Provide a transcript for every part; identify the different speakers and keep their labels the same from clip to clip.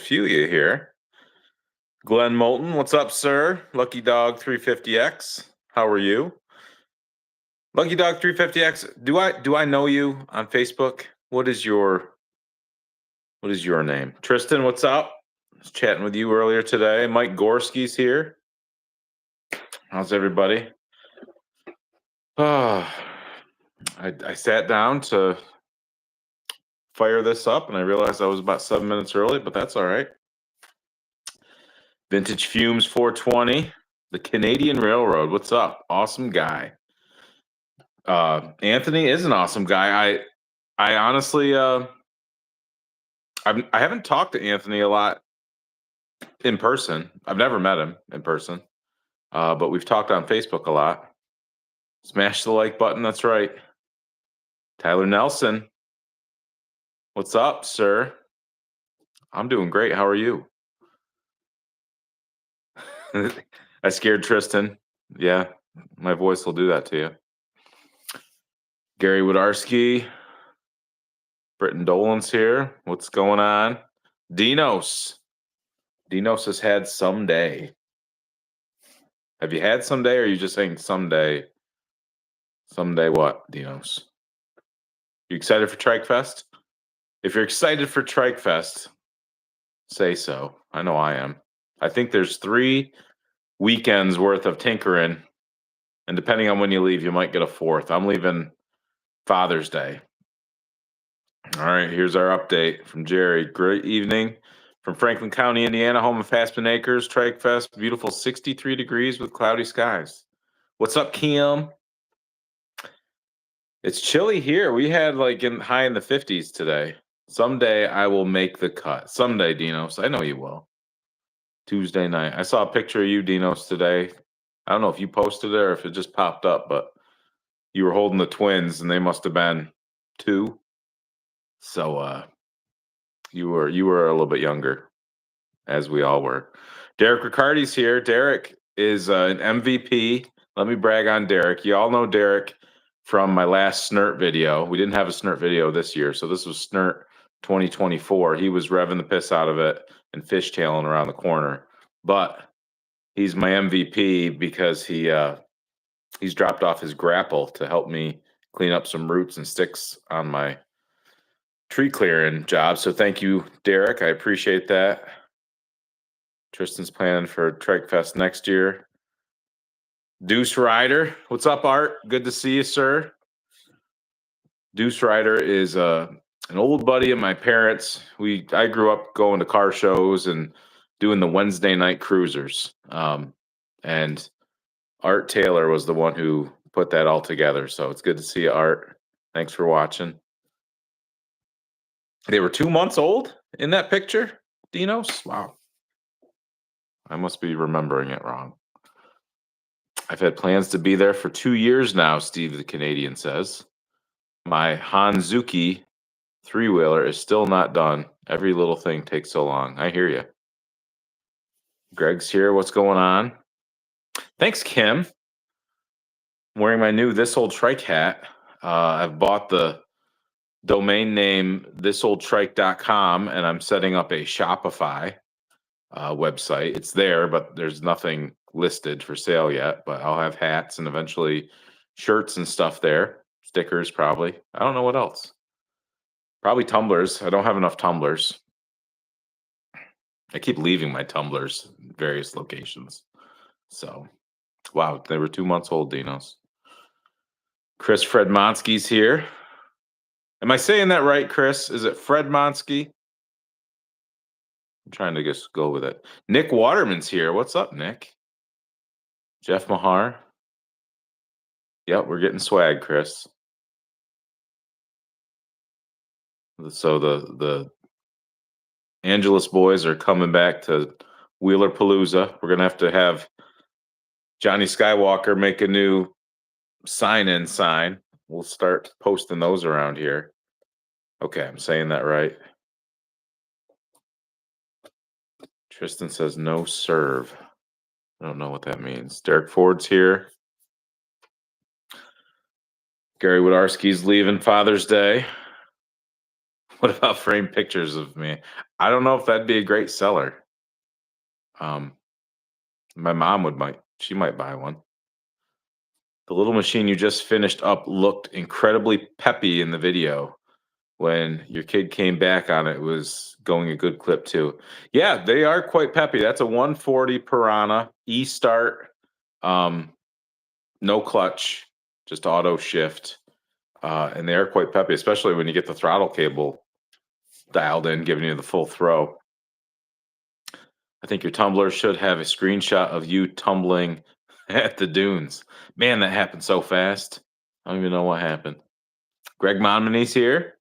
Speaker 1: few of you here. Glenn Moulton, what's up, sir? Lucky Dog 350X, how are you? Lucky Dog 350X, do I know you on Facebook? What is your name? Tristan, what's up? I was chatting with you earlier today. Mike Gorski's here. How's everybody? I sat down to fire this up and I realized I was about 7 minutes early, but that's all right. Vintage Fumes 420, the Canadian Railroad. What's up? Awesome guy. Anthony is an awesome guy. I honestly, I haven't talked to Anthony a lot in person. I've never met him in person, but we've talked on Facebook a lot. Smash the like button. That's right. Tyler Nelson, what's up, sir? I'm doing great. How are you? I scared Tristan. Yeah, my voice will do that to you. Gary Wodarski, Britton Dolan's here. What's going on? Dinos has had someday. Have you had someday, or are you just saying someday? Someday what, Dinos? You excited for Trikefest? If you're excited for Trikefest, say so. I know I am. I think there's 3 weekends worth of tinkering, and depending on when you leave, you might get a 4th. I'm leaving Father's Day. All right, here's our update from Jerry. Great evening from Franklin County, Indiana, home of Aspen Acres, Trikefest. Beautiful 63 degrees with cloudy skies. What's up, Kim? It's chilly here. We had like high in the 50s today. Someday I will make the cut. Someday, Dinos. I know you will. Tuesday night. I saw a picture of you, Dinos, today. I don't know if you posted it or if it just popped up, but you were holding the twins, and they must have been 2. So you were a little bit younger, as we all were. Derek Riccardi's here. Derek is an MVP. Let me brag on Derek. You all know Derek from my last Snert video. We didn't have a Snert video this year, so this was Snert 2024. He was revving the piss out of it and fishtailing around the corner. But he's my MVP because he's dropped off his grapple to help me clean up some roots and sticks on my tree clearing job. So thank you, Derek. I appreciate that. Tristan's planning for Trikefest next year. Deuce Rider, what's up, Art? Good to see you, sir. Deuce Rider is an old buddy of my parents. I grew up going to car shows and doing the Wednesday night cruisers. And Art Taylor was the one who put that all together. So it's good to see you, Art. Thanks for watching. They were 2 months old in that picture, Dinos? Wow. I must be remembering it wrong. I've had plans to be there for 2 years now, Steve the Canadian says. My Hanzuki 3-wheeler is still not done. Every little thing takes so long. I hear you. Greg's here. What's going on? Thanks, Kim. I'm wearing my new This Old Trike hat. I've bought the domain name thisoldtrike.com, and I'm setting up a Shopify website. It's there, but there's nothing listed for sale yet. But I'll have hats and eventually shirts and stuff there. Stickers, probably. I don't know what else. Probably tumblers. I don't have enough tumblers. I keep leaving my tumblers in various locations. So, wow, they were 2 months old, Dinos. Chris Fredmonsky's here. Am I saying that right, Chris? Is it Fredmonsky? I'm trying to just go with it. Nick Waterman's here. What's up, Nick? Jeff Mahar. Yep, we're getting swag, Chris. So the Angelus boys are coming back to Wheeler Palooza. We're gonna have to have Johnny Skywalker make a new sign-in sign. We'll start posting those around here. Okay, I'm saying that right. Tristan says no serve. I don't know what that means. Derek Ford's here. Gary Wodarski's leaving Father's Day. What about framed pictures of me? I don't know if that'd be a great seller. My mom she might buy one. The little machine you just finished up looked incredibly peppy in the video. When your kid came back on it, it was going a good clip too. Yeah, they are quite peppy. That's a 140 Piranha E-start, no clutch, just auto shift. And they are quite peppy, especially when you get the throttle cable dialed in, giving you the full throw. I think your tumbler should have a screenshot of you tumbling at the dunes. Man, that happened so fast. I don't even know what happened. Greg Monmany's here.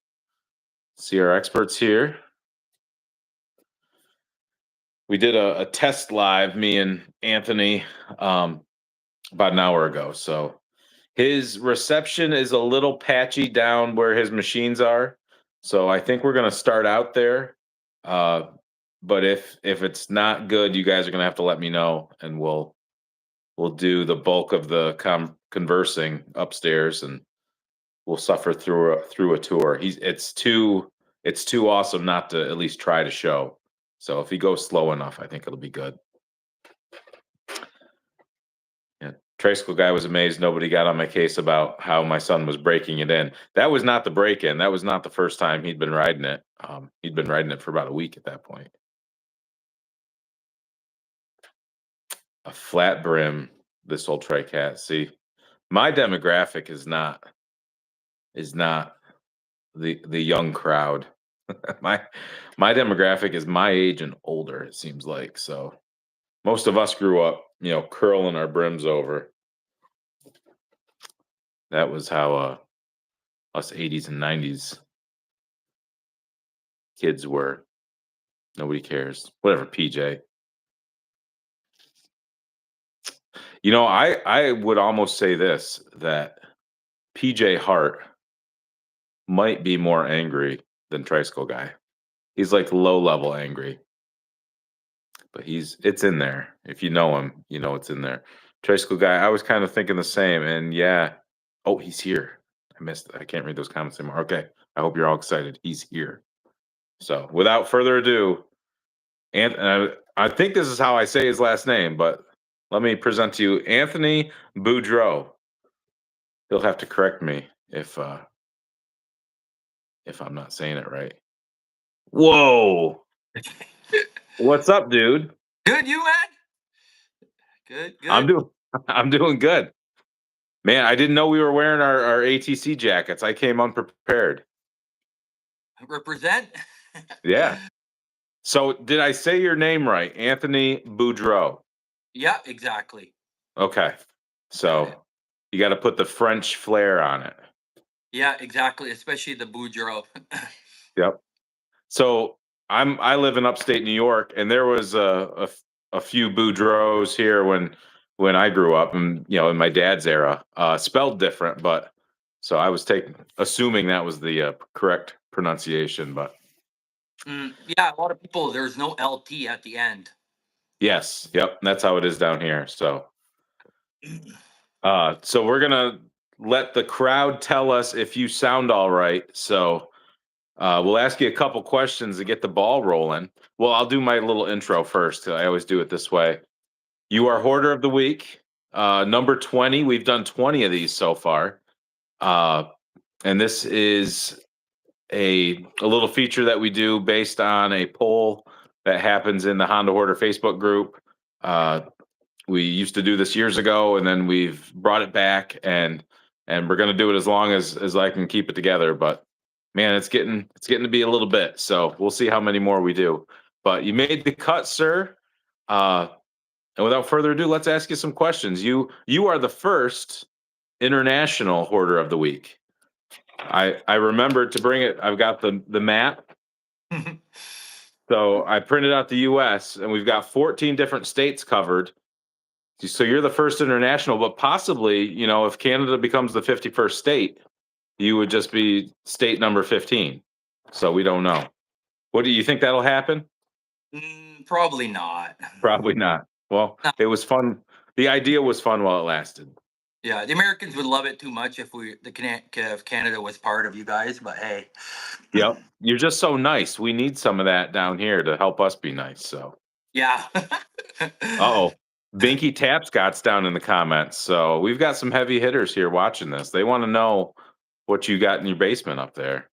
Speaker 1: See our experts here. We did a test live, me and Anthony, about an hour ago. So his reception is a little patchy down where his machines are. So I think we're going to start out there. But if it's not good, you guys are going to have to let me know, and we'll do the bulk of the conversing upstairs, and we'll suffer through a tour. It's too awesome not to at least try to show. So if he goes slow enough, I think it'll be good. Yeah, Tricycle guy was amazed nobody got on my case about how my son was breaking it in. That was not the break-in. That was not the first time he'd been riding it. He'd been riding it for about a week at that point. A flat brim, this old Trike hat. See, my demographic is not the young crowd. my demographic is my age and older, it seems like. So most of us grew up, curling our brims over. That was how us 80s and 90s kids were. Nobody cares. Whatever, PJ. I would almost say this, that PJ Hart might be more angry than Tricycle guy. He's like low level angry. But it's in there. If you know him, you know it's in there. Tricycle guy, I was kind of thinking the same. And yeah. Oh, he's here. I missed it. I can't read those comments anymore. Okay. I hope you're all excited. He's here. So without further ado, and I think this is how I say his last name, but let me present to you Anthony BOUDREAULT. He'll have to correct me if I'm not saying it right. Whoa. What's up, dude?
Speaker 2: Good, you man? Good.
Speaker 1: I'm doing good. Man, I didn't know we were wearing our ATC jackets. I came unprepared.
Speaker 2: Represent?
Speaker 1: Yeah. So did I say your name right? Anthony BOUDREAULT.
Speaker 2: Yeah, exactly.
Speaker 1: Okay. So you got to put the French flair on it.
Speaker 2: Yeah, exactly. Especially the BOUDREAULT.
Speaker 1: Yep. So I live in upstate New York, and there was a few BOUDREAUTs here when I grew up, and in my dad's era, spelled different, but so I was assuming that was the correct pronunciation, but
Speaker 2: yeah, a lot of people, there's no LT at the end.
Speaker 1: yes, yep, that's how it is down here. So we're gonna let the crowd tell us if you sound all right. So we'll ask you a couple questions to get the ball rolling. Well, I'll do my little intro first. I always do it this way. You are Hoarder of the Week, number 20. We've done 20 of these so far. And this is a little feature that we do based on a poll that happens in the Honda Hoarder Facebook group. We used to do this years ago, and then we've brought it back, and we're going to do it as long as I can keep it together. But man, it's getting to be a little bit. So we'll see how many more we do. But you made the cut, sir. And without further ado, let's ask you some questions. You are the first international Hoarder of the Week. I remembered to bring it. I've got the map. So I printed out the US, and we've got 14 different states covered. So you're the first international, but possibly, if Canada becomes the 51st state, you would just be state number 15. So we don't know. What do you think that'll happen?
Speaker 2: Probably not.
Speaker 1: Probably not. Well, It was fun. The idea was fun while it lasted.
Speaker 2: Yeah, the Americans would love it too much if if Canada was part of you guys. But hey,
Speaker 1: Yep. You're just so nice. We need some of that down here to help us be nice. So,
Speaker 2: yeah.
Speaker 1: oh, Binky Tap Scott's down in the comments. So we've got some heavy hitters here watching this. They want to know what you got in your basement up there.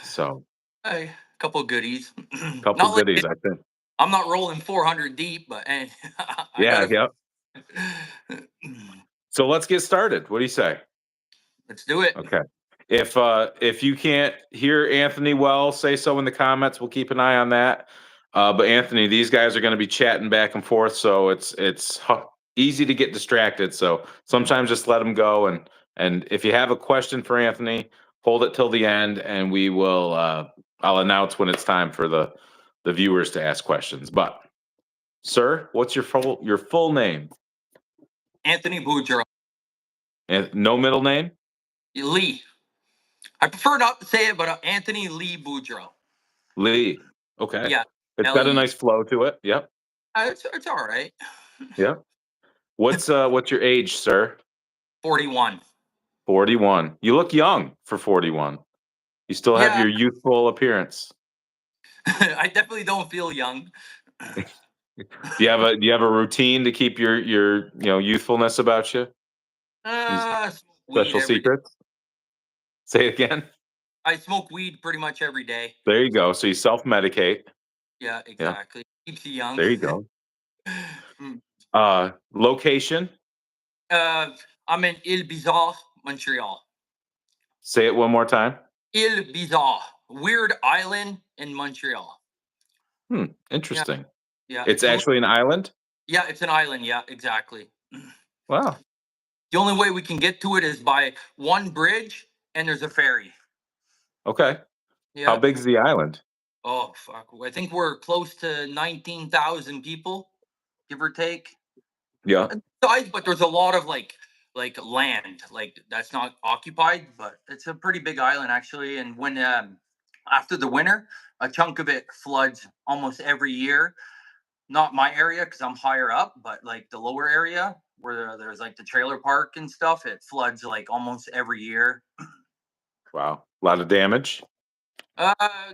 Speaker 1: So,
Speaker 2: A couple of goodies.
Speaker 1: couple
Speaker 2: Not like
Speaker 1: goodies, I think.
Speaker 2: I'm not rolling 400 deep, but and I got
Speaker 1: Yeah,
Speaker 2: a.
Speaker 1: yep. So let's get started. What do you say?
Speaker 2: Let's do it.
Speaker 1: Okay. If you can't hear Anthony well, say so in the comments. We'll keep an eye on that. But Anthony, these guys are going to be chatting back and forth, so easy to get distracted. So sometimes just let them go, and if you have a question for Anthony, hold it till the end, and we will. I'll announce when it's time for the viewers to ask questions. But sir, what's your full name?
Speaker 2: Anthony Boudreault.
Speaker 1: And no middle name?
Speaker 2: Lee. I prefer not to say it, but Anthony Lee Boudreault.
Speaker 1: Lee. Okay.
Speaker 2: Yeah,
Speaker 1: It's got a
Speaker 2: L-E.
Speaker 1: nice flow to it. Yep.
Speaker 2: It's all right.
Speaker 1: Yep. What's your age, sir?
Speaker 2: 41.
Speaker 1: 41. You look young for 41. You still have
Speaker 2: Yeah,
Speaker 1: your youthful appearance.
Speaker 2: I definitely don't feel young.
Speaker 1: Do you have a routine to keep your youthfulness about you? These
Speaker 2: Smoke weed
Speaker 1: special
Speaker 2: every day.
Speaker 1: secrets? Say it again.
Speaker 2: I smoke weed pretty much every day.
Speaker 1: There you go. So you self-medicate.
Speaker 2: Yeah,
Speaker 1: Yeah.
Speaker 2: exactly. Keeps you young.
Speaker 1: There you go.
Speaker 2: Mm.
Speaker 1: Location?
Speaker 2: uh, I'm in Ile Bizarre, Montreal.
Speaker 1: Say it one more time.
Speaker 2: Ile Bizarre, weird island in Montreal. Yeah,
Speaker 1: Interesting.
Speaker 2: yeah.
Speaker 1: It's actually an island?
Speaker 2: Yeah, it's an island. Yeah, exactly.
Speaker 1: Wow.
Speaker 2: The only way we can get to it is by one bridge, and there's a ferry.
Speaker 1: Okay. How
Speaker 2: Yeah.
Speaker 1: big's the island?
Speaker 2: Oh fuck! I think we're close to 19,000 people, give or take.
Speaker 1: Yeah.
Speaker 2: Size, but there's a lot of like land, like that's not occupied, but it's a pretty big island actually. And when after the winter, a chunk of it floods almost every year. Not my area because I'm higher up, but like the lower area where there's like the trailer park and stuff, it floods like almost every year.
Speaker 1: Wow. A lot of damage.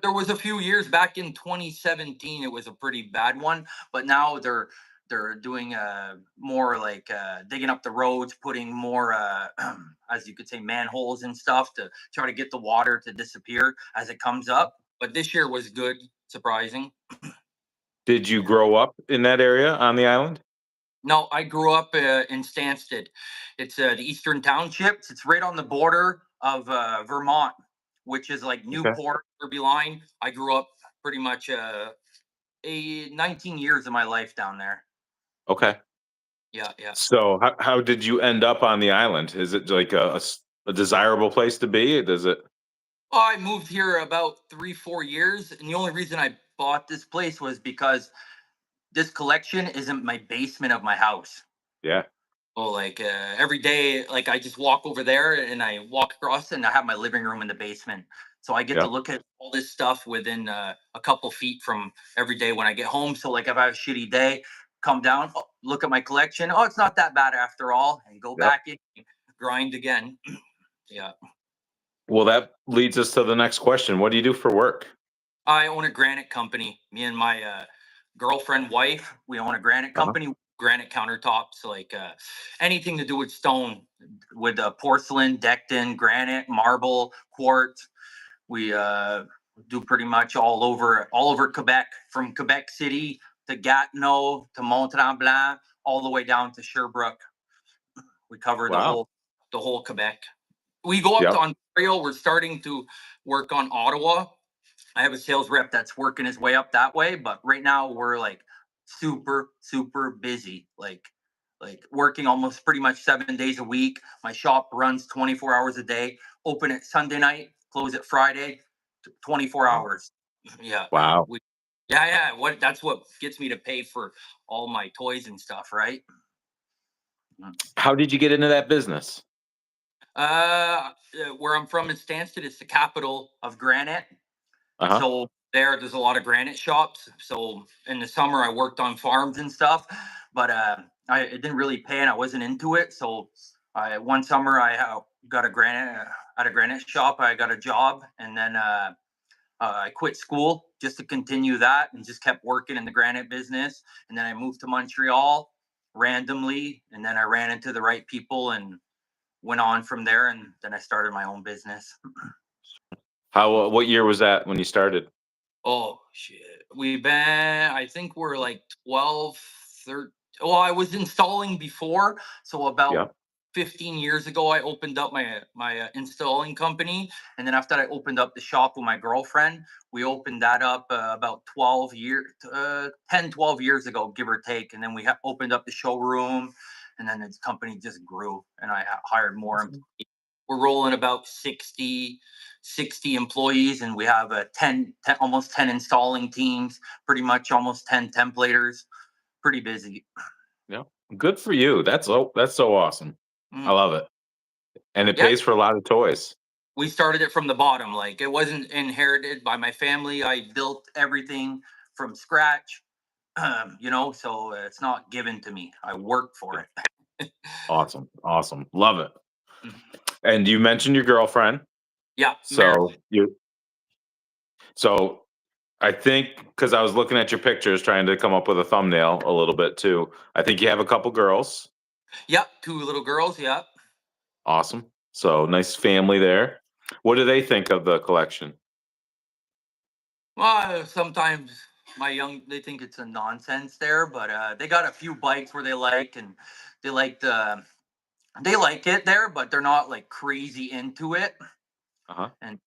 Speaker 2: There was a few years back in 2017. It was a pretty bad one, but now they're doing more like digging up the roads, putting more as you could say manholes and stuff to try to get the water to disappear as it comes up. But this year was good, surprising.
Speaker 1: Did you
Speaker 2: Yeah.
Speaker 1: grow up in that area on the island?
Speaker 2: No, I grew up in Stansted. It's the Eastern Townships. It's right on the border of Vermont, which is like
Speaker 1: Okay.
Speaker 2: Newport, Derby line. I grew up pretty much a 19 years of my life down there.
Speaker 1: Okay.
Speaker 2: Yeah, yeah.
Speaker 1: So how did you end up on the island? Is it like a desirable place to be? Does it?
Speaker 2: Well, I moved here about 3, 4 years, and the only reason I bought this place was because this collection isn't my basement of my house.
Speaker 1: Yeah.
Speaker 2: Oh, like every day, like I just walk over there and I walk across, and I have my living room in the basement, so I get to
Speaker 1: Yeah.
Speaker 2: look at all this stuff within a couple feet from every day when I get home. So, like, if I have a shitty day, come down, oh, look at my collection. Oh, it's not that bad after all, and go
Speaker 1: Yep.
Speaker 2: back in, grind again. Yeah,
Speaker 1: Well, that leads us to the next question. What do you do for work?
Speaker 2: I own a granite company. Me and my girlfriend, wife, we own a granite
Speaker 1: Uh-huh.
Speaker 2: company. Granite countertops, like anything to do with stone, with porcelain, decked in granite, marble, quartz. We do pretty much all over Quebec, from Quebec City to Gatineau to Mont Tremblant, all the way down to Sherbrooke. We cover the
Speaker 1: Wow.
Speaker 2: whole Quebec. We go up to
Speaker 1: Yep.
Speaker 2: Ontario. We're starting to work on Ottawa. I have a sales rep that's working his way up that way, but right now we're like super busy. Like working almost pretty much 7 days a week. My shop runs 24 hours a day. Open at Sunday night, close at Friday, 24
Speaker 1: Wow.
Speaker 2: hours. Yeah.
Speaker 1: Wow.
Speaker 2: Yeah. That's what gets me to pay for all my toys and stuff, right?
Speaker 1: How did you get into that business?
Speaker 2: Where I'm from in Stansted, it's the capital of granite.
Speaker 1: Uh-huh.
Speaker 2: So there's a lot of granite shops. So in the summer, I worked on farms and stuff, but it didn't really pay, and I wasn't into it. So I one summer got a granite at a granite shop. I got a job, and then I quit school just to continue that, and just kept working in the granite business. And then I moved to Montreal randomly, and then I ran into the right people and went on from there. And then I started my own business.
Speaker 1: How what year was that when you started?
Speaker 2: Oh shit. We've been, I think we're like 12, 13. Well, I was installing before. So about
Speaker 1: Yeah.
Speaker 2: 15 years ago, I opened up my installing company. And then after I opened up the shop with my girlfriend, we opened that up about 10, 12 years ago, give or take. And then we opened up the showroom. And then the company just grew, and I hired more
Speaker 1: Awesome.
Speaker 2: employees. We're rolling about 60 employees, and we have a 10 almost 10 installing teams, pretty much almost 10 templators. Pretty busy.
Speaker 1: Yeah. Good for you. That's so awesome. I
Speaker 2: Mm.
Speaker 1: love it. And it
Speaker 2: Yeah,
Speaker 1: pays for a lot of toys.
Speaker 2: we started it from the bottom. Like, it wasn't inherited by my family. I built everything from scratch. So it's not given to me. I worked for
Speaker 1: Yeah.
Speaker 2: it.
Speaker 1: Awesome. Awesome. Love it.
Speaker 2: Mhm.
Speaker 1: And you mentioned your girlfriend.
Speaker 2: Yeah,
Speaker 1: So you so I think because I was looking at your pictures trying to come up with a thumbnail a little bit too. I think you have a couple girls.
Speaker 2: Yep, two little girls. Yep.
Speaker 1: Awesome. So nice family there. What do they think of the collection?
Speaker 2: Well, sometimes they think it's a nonsense there, but they got a few bikes where they like, and they like the they like it there, but they're not like crazy into it.
Speaker 1: Uh-huh.
Speaker 2: And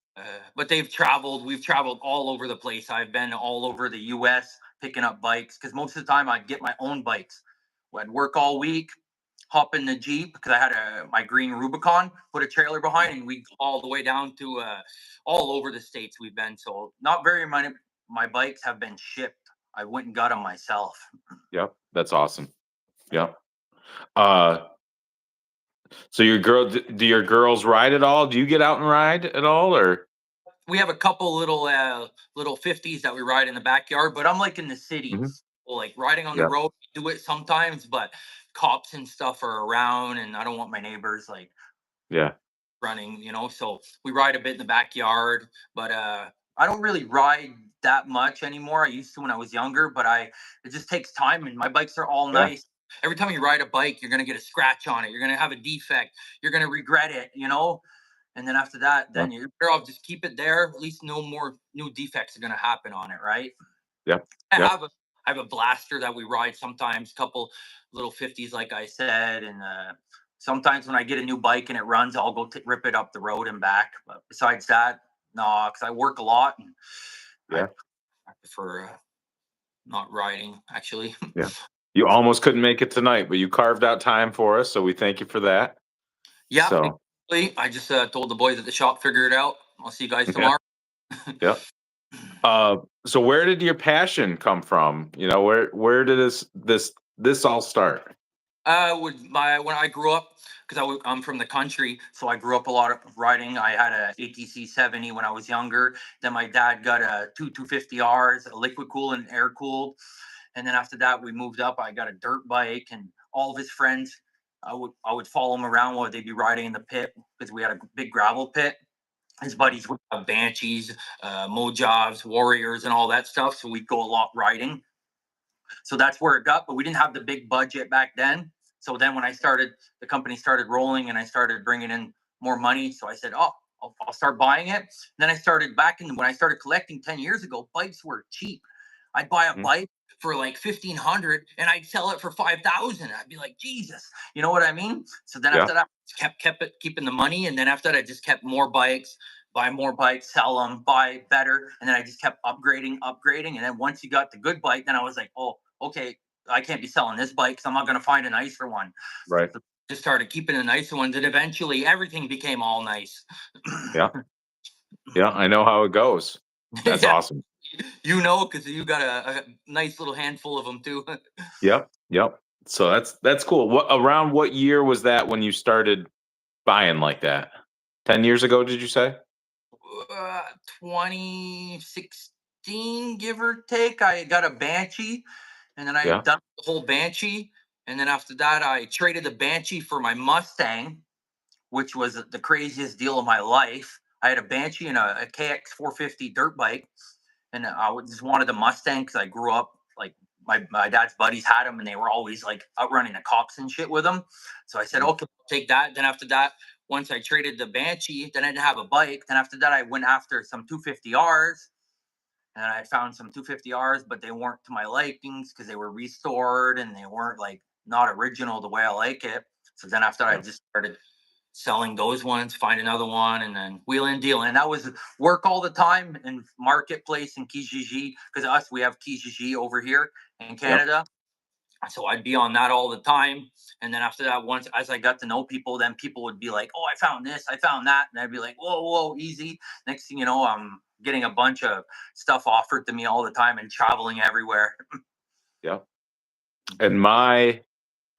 Speaker 2: but they've traveled. We've traveled all over the place. I've been all over the U.S. picking up bikes, because most of the time I'd get my own bikes. I'd work all week, hop in the Jeep, because I had my green Rubicon, put a trailer behind, and we go all the way down to all over the states we've been. So not very many. My bikes have been shipped. I went and got them myself.
Speaker 1: Yep. That's awesome. Yep. Uh so your girl do your girls ride at all? Do you get out and ride at all or
Speaker 2: We have a couple little 50s that we ride in the backyard, but I'm like in the city.
Speaker 1: Mhm.
Speaker 2: Well, like riding on the
Speaker 1: Yeah.
Speaker 2: road, we do it sometimes, but cops and stuff are around, and I don't want my neighbors like
Speaker 1: Yeah.
Speaker 2: running, so we ride a bit in the backyard. But I don't really ride that much anymore. I used to when I was younger, but I it just takes time, and my bikes are all
Speaker 1: Yeah.
Speaker 2: nice. Every time you ride a bike, you're gonna get a scratch on it, you're gonna have a defect, you're gonna regret it. And then after that,
Speaker 1: Yeah.
Speaker 2: then you're better off just keep it there. At least no more new defects are gonna happen on it, right?
Speaker 1: Yep.
Speaker 2: I
Speaker 1: Yep.
Speaker 2: have a I have a blaster that we ride sometimes, couple little 50s, like I said, and sometimes when I get a new bike and it runs, I'll go rip it up the road and back. But besides that, no, because I work a lot, and I,
Speaker 1: Yeah.
Speaker 2: I prefer not riding actually.
Speaker 1: Yeah. You almost couldn't make it tonight, but you carved out time for us, so we thank you for that.
Speaker 2: Yeah,
Speaker 1: So,
Speaker 2: exactly. I just told the boys at the shop, figure it out. I'll see you guys
Speaker 1: yeah.
Speaker 2: tomorrow.
Speaker 1: Yeah. So where did your passion come from? Where did this all start?
Speaker 2: With my when I grew up, because I'm from the country, so I grew up a lot of riding. I had a ATC 70 when I was younger. Then my dad got a two 250Rs, a liquid cooled and air cooled. And then after that, we moved up. I got a dirt bike, and all of his friends, I would follow him around while they'd be riding in the pit, because we had a big gravel pit. His buddies would have Banshees, Mojavs, Warriors, and all that stuff. So we'd go a lot riding. So that's where it got. But we didn't have the big budget back then. So then when the company started rolling, and I started bringing in more money. So I said, oh, I'll start buying it. And then I started back in when I started collecting 10 years ago, bikes were cheap. I'd buy a
Speaker 1: Mhm.
Speaker 2: bike for like 1,500, and I'd sell it for 5,000. I'd be like, Jesus, you know what I mean? So then
Speaker 1: Yeah.
Speaker 2: after that, keeping the money. And then after that, I just kept more bikes, buy more bikes, sell them, buy better. And then I just kept upgrading. And then once you got the good bike, then I was like, oh, okay, I can't be selling this bike because I'm not going to find a nicer one.
Speaker 1: Right.
Speaker 2: So just started keeping the nicer ones, and eventually everything became all nice.
Speaker 1: Yeah. Yeah. I know how it goes. That's
Speaker 2: Yeah,
Speaker 1: awesome.
Speaker 2: because you got a nice little handful of them too.
Speaker 1: Yep. Yep. So that's cool. Around what year was that when you started buying like that? 10 years ago, did you say?
Speaker 2: uh, 2016, give or take. I got a Banshee, and then I
Speaker 1: Yeah.
Speaker 2: dumped the whole Banshee. And then after that, I traded the Banshee for my Mustang, which was the craziest deal of my life. I had a Banshee and a KX 450 dirt bike, and just wanted a Mustang because I grew up like my dad's buddies had them, and they were always like outrunning the cops and shit with them. So I said,
Speaker 1: Mhm.
Speaker 2: okay, I'll take that. Then after that, once I traded the Banshee, then I didn't have a bike. Then after that, I went after some 250Rs, and I found some 250Rs, but they weren't to my likings because they were restored and they weren't like not original the way I like it. So then after I
Speaker 1: Yeah.
Speaker 2: just started selling those ones, find another one, and then wheeling and dealing. And that was work all the time in marketplace in Kijiji because us we have Kijiji over here in
Speaker 1: Yep.
Speaker 2: Canada. So I'd be on that all the time. And then after that, once as I got to know people, then people would be like, "Oh, I found this, I found that," and I'd be like, "Whoa, whoa, easy." Next thing you know, I'm getting a bunch of stuff offered to me all the time and traveling everywhere.
Speaker 1: Yep. And my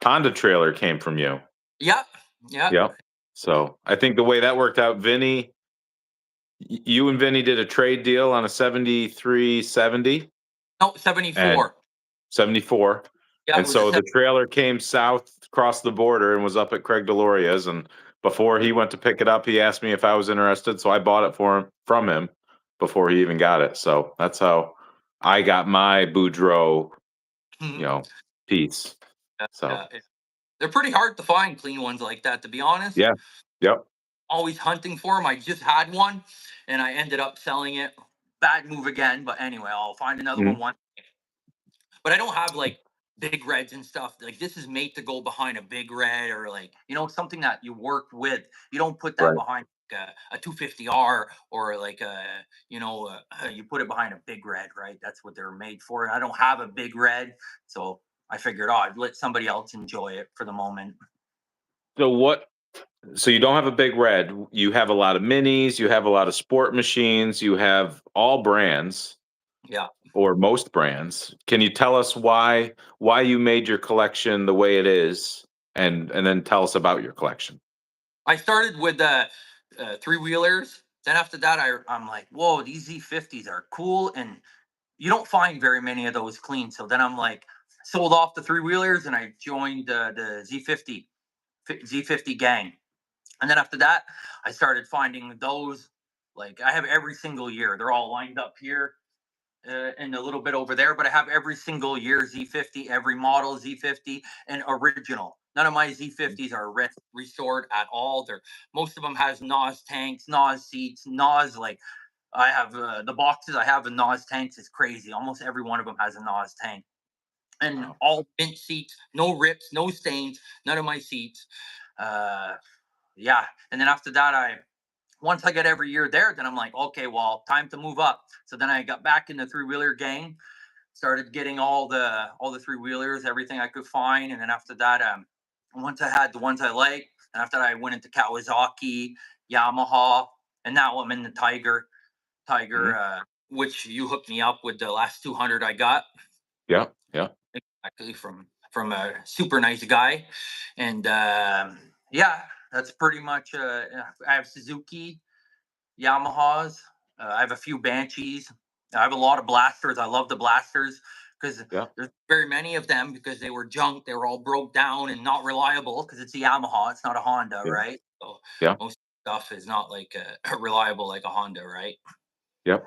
Speaker 1: Honda trailer came from you.
Speaker 2: Yep, yep.
Speaker 1: Yep. So I think the way that worked out, Vinny, you and Vinny did a trade deal on a 7370
Speaker 2: No,
Speaker 1: and
Speaker 2: 74.
Speaker 1: 74.
Speaker 2: Yeah, it
Speaker 1: And
Speaker 2: was a
Speaker 1: so the trailer came south across the border and was up at Craig Deloria's. And before he went to pick it up, he asked me if I was interested. So I bought it for him from him before he even got it. So that's how I got my Boudreaux, you
Speaker 2: 7.
Speaker 1: know, piece. So
Speaker 2: Yeah, they're pretty hard to find clean ones like that, to be honest.
Speaker 1: yeah. Yep.
Speaker 2: Always hunting for them. I just had one, and I ended up selling it. Bad move again, but anyway, I'll find another
Speaker 1: Mhm.
Speaker 2: one. But I don't have like big reds and stuff. Like this is made to go behind a big red or like something that you worked with. You don't put that
Speaker 1: Right.
Speaker 2: behind like, a 250R or like you put it behind a big red, right? That's what they're made for. I don't have a big red, so I figured, oh, I'd let somebody else enjoy it for the moment.
Speaker 1: So what? So you don't have a big red. You have a lot of minis. You have a lot of sport machines. You have all brands
Speaker 2: Yeah.
Speaker 1: or most brands. Can you tell us why you made your collection the way it is, and then tell us about your collection?
Speaker 2: I started with three wheelers. Then after that, I'm like, whoa, these Z50s are cool, and you don't find very many of those clean. So then I'm like, sold off the three wheelers, and I joined the Z50 gang. And then after that, I started finding those. Like I have every single year. They're all lined up here and a little bit over there, but I have every single year Z50, every model Z50, and original. None of my Z50s are restored at all. They're most of them has NOS tanks, NOS seats, NOS like I have the boxes I have in NOS tanks is crazy. Almost every one of them has a NOS tank, and
Speaker 1: Wow.
Speaker 2: all mint seats, no rips, no stains, none of my seats. Uh, yeah, and then after that, I once I get every year there, then I'm like, okay, well, time to move up. So then I got back in the three wheeler gang, started getting all the three wheelers, everything I could find, and then after that, once I had the ones I liked, and after that, I went into Kawasaki, Yamaha, and now I'm in the
Speaker 1: Mhm.
Speaker 2: which you hooked me up with the last 200 I got
Speaker 1: Yeah. Yeah.
Speaker 2: actually from a super nice guy, and yeah, that's pretty much. I have Suzuki, Yamahas. I have a few Banshees. I have a lot of blasters. I love the blasters because
Speaker 1: Yeah.
Speaker 2: there's very many of them because they were junk. They were all broke down and not reliable because it's a Yamaha. It's not a Honda,
Speaker 1: Yeah.
Speaker 2: right? So
Speaker 1: Yeah.
Speaker 2: most stuff is not like reliable like a Honda, right?
Speaker 1: Yep.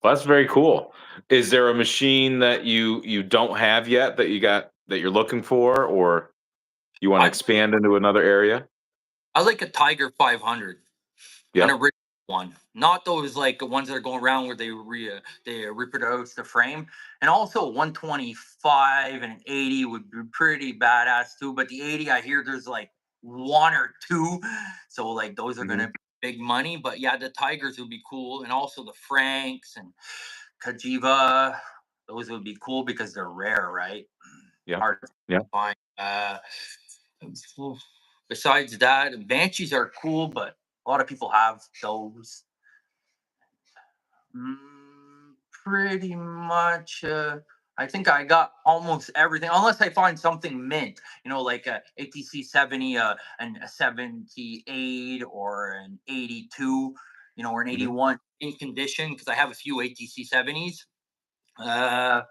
Speaker 1: Well, that's very cool. Is there a machine that you don't have yet that you're looking for, or you want to
Speaker 2: I
Speaker 1: expand into another area?
Speaker 2: I like a Tiger 500. An
Speaker 1: Yep.
Speaker 2: original one, not those like the ones that are going around where they reproduce the frame. And also 125 and an 80 would be pretty badass too. But the 80, I hear there's like one or two, so like those are
Speaker 1: Hmm.
Speaker 2: gonna be big money. But yeah, the Tigers would be cool, and also the Franks and Kajiva. Those would be cool because they're rare, right?
Speaker 1: Yeah.
Speaker 2: Hard to
Speaker 1: Yeah.
Speaker 2: find. Besides that, Banshees are cool, but a lot of people have those. Pretty much. I think I got almost everything, unless I find something mint. Like a ATC 70, and a 78 or an 82. Or an
Speaker 1: Hmm.
Speaker 2: 81 in condition because I have a few ATC 70s. Uh,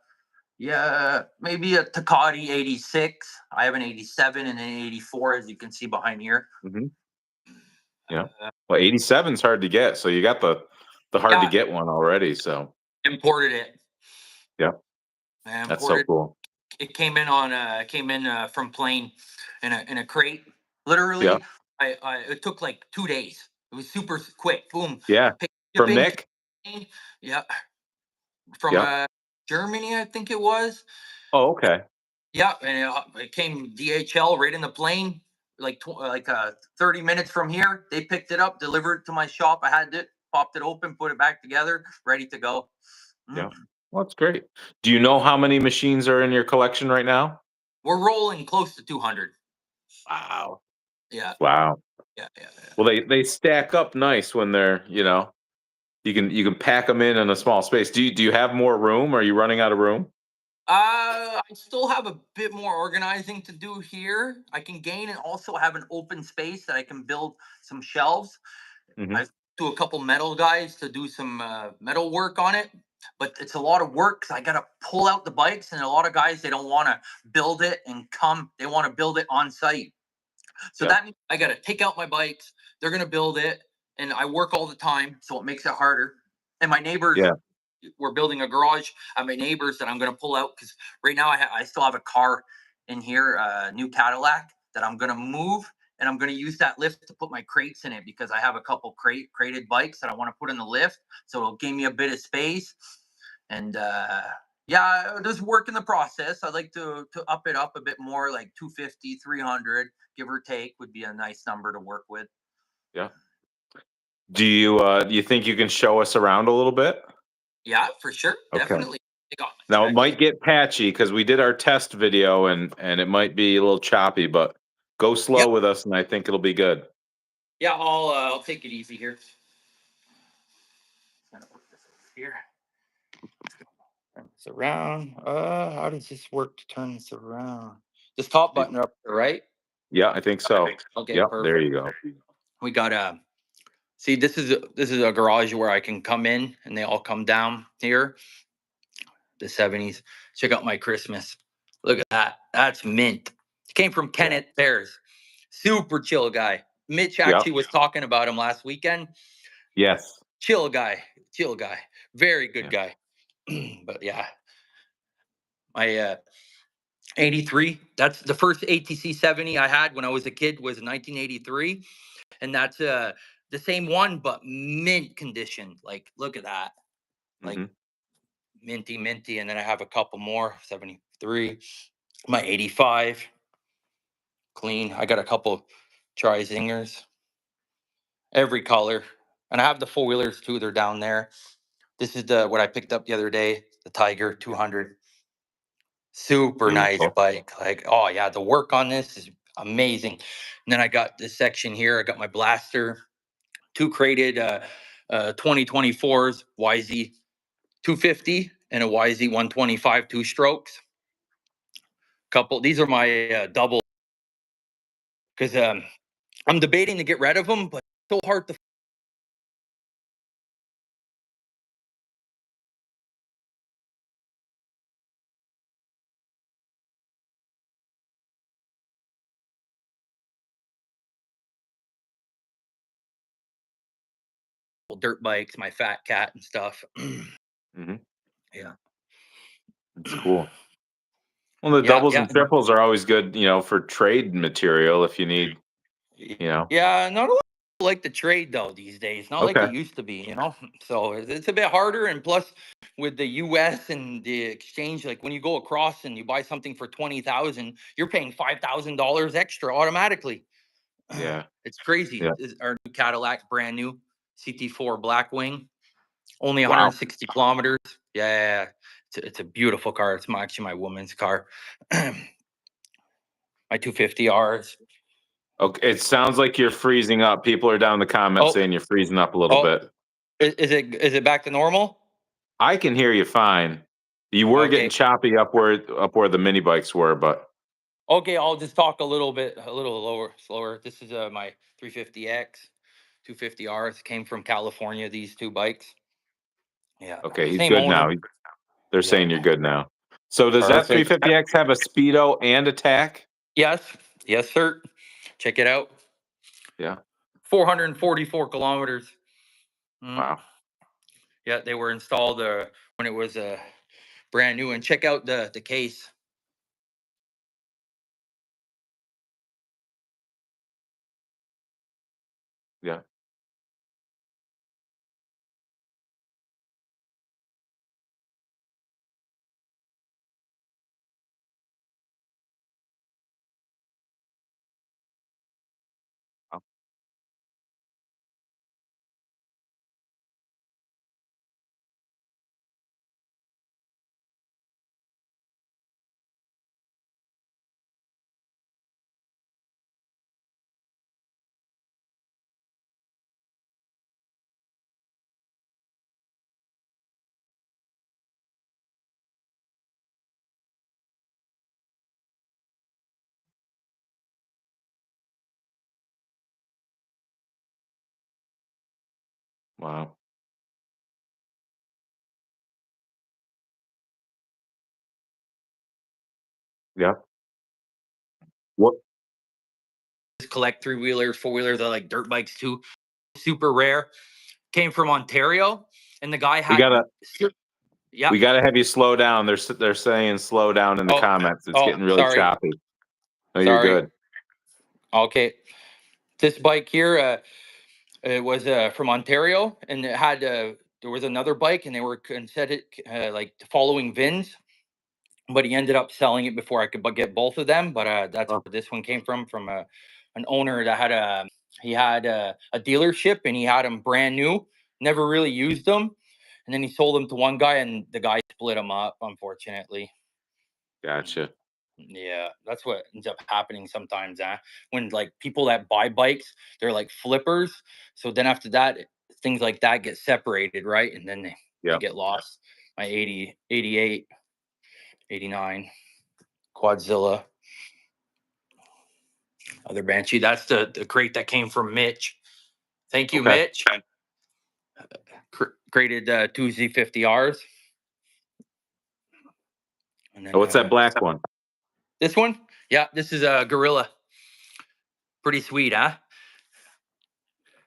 Speaker 2: Yeah, maybe a Takati 86. I have an 87 and an 84, as you can see behind here.
Speaker 1: Hmm. Yeah.
Speaker 2: Uh,
Speaker 1: Well, 87's hard to get, so you got the hard to
Speaker 2: yeah,
Speaker 1: get one already. So
Speaker 2: imported it.
Speaker 1: yeah,
Speaker 2: I
Speaker 1: that's so
Speaker 2: imported.
Speaker 1: cool.
Speaker 2: It came in from plane in a crate.
Speaker 1: Yeah,
Speaker 2: Literally, I it took like 2 days. It was super quick. Boom,
Speaker 1: yeah. From
Speaker 2: shipping.
Speaker 1: Nick.
Speaker 2: Yeah, from
Speaker 1: Yeah.
Speaker 2: Germany, I think it was.
Speaker 1: Oh, okay.
Speaker 2: Yeah, and it came DHL right in the plane, like 30 minutes from here. They picked it up, delivered it to my shop. I had it, popped it open, put it back together, ready to go. Mm.
Speaker 1: Yeah. Well, that's great. Do you know how many machines are in your collection right now?
Speaker 2: We're rolling close to 200.
Speaker 1: Wow.
Speaker 2: Yeah,
Speaker 1: Wow.
Speaker 2: yeah, yeah, yeah.
Speaker 1: Well, they stack up nice when they're, you can pack them in a small space. Do you have more room? Are you running out of room?
Speaker 2: I still have a bit more organizing to do here. I can gain and also have an open space that I can build some shelves.
Speaker 1: Hmm.
Speaker 2: I do a couple metal guys to do some metal work on it, but it's a lot of work 'cause I got to pull out the bikes, and a lot of guys they don't want to build it and come. They want to build it on site. So
Speaker 1: Yep.
Speaker 2: that means I got to take out my bikes. They're gonna build it, and I work all the time, so it makes it harder. And my neighbors,
Speaker 1: Yeah.
Speaker 2: we're building a garage. I have my neighbors that I'm gonna pull out because right now I still have a car in here, a new Cadillac that I'm gonna move, and I'm gonna use that lift to put my crates in it because I have a couple crated bikes that I want to put in the lift, so it'll give me a bit of space. And yeah, there's work in the process. I'd like to up it up a bit more, like 250, 300, give or take, would be a nice number to work with.
Speaker 1: Yeah. Do you think you can show us around a little bit?
Speaker 2: Yeah, for sure,
Speaker 1: Okay.
Speaker 2: definitely. I got my
Speaker 1: Now it
Speaker 2: specs.
Speaker 1: might get patchy because we did our test video and it might be a little choppy, but go
Speaker 2: Yep.
Speaker 1: slow with us and I think it'll be good.
Speaker 2: Yeah, I'll take it easy here. Gonna put this over here. Turn this around. How does this work to turn this around? This top button up there, right?
Speaker 1: Yeah, I think so.
Speaker 2: Okay,
Speaker 1: Yep, there
Speaker 2: perfect.
Speaker 1: you go.
Speaker 2: We got see, this is a garage where I can come in and they all come down here. The 70s. Check out my Christmas. Look at that. That's mint. Came from
Speaker 1: Yeah.
Speaker 2: Kenneth Bears. Super chill guy. Mitch
Speaker 1: Yep.
Speaker 2: actually was talking about him last weekend.
Speaker 1: Yes.
Speaker 2: Chill guy. Chill guy. Very good
Speaker 1: Yeah.
Speaker 2: guy. But yeah, my 83. That's the first ATC 70 I had when I was a kid was 1983, and that's the same one but mint condition. Like look at that. Like
Speaker 1: Hmm.
Speaker 2: minty minty, and then I have a couple more 73. My 85 clean. I got a couple tri zingers, every color, and I have the four wheelers too. They're down there. This is the what I picked up the other day, the Tiger 200. Super nice
Speaker 1: Beautiful.
Speaker 2: bike. Like, oh yeah, the work on this is amazing. And then I got this section here. I got my blaster, two crated 2024s, YZ 250 and a YZ 125 two strokes. Couple. These are my double because I'm debating to get rid of them, but it's so hard to dirt bikes, my fat cat and stuff.
Speaker 1: Hmm.
Speaker 2: Yeah.
Speaker 1: It's cool. Well, the
Speaker 2: Yeah,
Speaker 1: doubles
Speaker 2: yeah.
Speaker 1: and triples are always good, for trade material if you need,
Speaker 2: Yeah, not a lot of people like the trade though these days. Not like
Speaker 1: Okay.
Speaker 2: it used to be. So it's a bit harder. And plus, with the U.S. and the exchange, like when you go across and you buy something for 20,000, you're paying $5,000 extra automatically.
Speaker 1: Yeah.
Speaker 2: It's crazy.
Speaker 1: Yeah.
Speaker 2: Our new Cadillac, brand new CT4 Blackwing, only
Speaker 1: Wow.
Speaker 2: 160 kilometers. Yeah, it's a beautiful car. It's actually my woman's car. My 250Rs.
Speaker 1: Okay. It sounds like you're freezing up. People are down in the comments
Speaker 2: Oh,
Speaker 1: saying you're freezing up a little
Speaker 2: oh,
Speaker 1: bit.
Speaker 2: is it back to normal?
Speaker 1: I can hear you fine. You were getting
Speaker 2: Okay.
Speaker 1: choppy up where the mini bikes were, but
Speaker 2: Okay, I'll just talk a little lower, slower. This is my 350X, 250Rs. Came from California. These two bikes. Yeah,
Speaker 1: okay, he's
Speaker 2: same
Speaker 1: good
Speaker 2: owner.
Speaker 1: now. They're
Speaker 2: Yeah,
Speaker 1: saying you're good now. So does that
Speaker 2: Perfect.
Speaker 1: 350X have a speedo and a tack?
Speaker 2: Yes. Yes, sir. Check it out.
Speaker 1: Yeah.
Speaker 2: 444 kilometers.
Speaker 1: Wow.
Speaker 2: Yeah, they were installed when it was brand new. And check out the case.
Speaker 1: Yeah. Wow. Wow. Yeah. What
Speaker 2: Collect three wheelers, four wheelers. I like dirt bikes too. Super rare. Came from Ontario, and the guy
Speaker 1: we
Speaker 2: had.
Speaker 1: gotta
Speaker 2: Yeah.
Speaker 1: we gotta have you slow down. They're saying slow down in the
Speaker 2: Oh.
Speaker 1: comments. It's
Speaker 2: Oh.
Speaker 1: getting really
Speaker 2: Sorry.
Speaker 1: choppy. No, you're
Speaker 2: Sorry.
Speaker 1: good.
Speaker 2: Okay. This bike here, it was from Ontario, and it had there was another bike, and they were said it like following VINs, but he ended up selling it before I could get both of them. But that's
Speaker 1: Oh,
Speaker 2: where this one came from an owner that had a dealership, and he had them brand new, never really used them, and then he sold them to one guy, and the guy split them up, unfortunately.
Speaker 1: gotcha.
Speaker 2: Yeah, that's what ends up happening sometimes, when like people that buy bikes, they're like flippers. So then after that, things like that get separated, right? And then they
Speaker 1: Yeah.
Speaker 2: get lost. My 80, 88, 89 Quadzilla, other Banshee. That's the crate that came from Mitch. Thank you,
Speaker 1: Okay.
Speaker 2: Mitch. Created two Z50Rs. And
Speaker 1: Oh,
Speaker 2: then
Speaker 1: what's that black one?
Speaker 2: this one, yeah, this is a Gorilla. Pretty sweet, huh?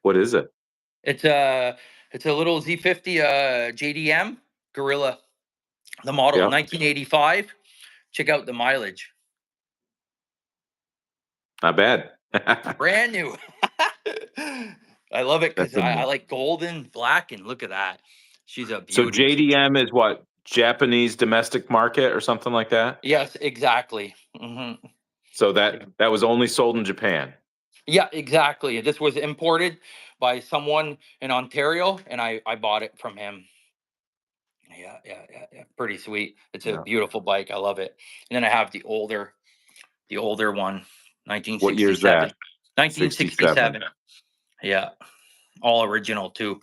Speaker 1: What is it?
Speaker 2: It's a little Z50 JDM Gorilla. The model
Speaker 1: Yeah.
Speaker 2: 1985. Check out the mileage.
Speaker 1: Not bad.
Speaker 2: Brand new. I love it because
Speaker 1: That's a
Speaker 2: I like golden, black, and look at that. She's a
Speaker 1: So
Speaker 2: beauty.
Speaker 1: JDM is what? Japanese domestic market or something like that?
Speaker 2: Yes, exactly.
Speaker 1: So that was only sold in Japan.
Speaker 2: Yeah, exactly. This was imported by someone in Ontario, and I bought it from him. Yeah. Pretty sweet. It's a
Speaker 1: Yeah.
Speaker 2: beautiful bike. I love it. And then I have the older one,
Speaker 1: What year's
Speaker 2: 1967.
Speaker 1: that? 67.
Speaker 2: 1967. Yeah, all original too.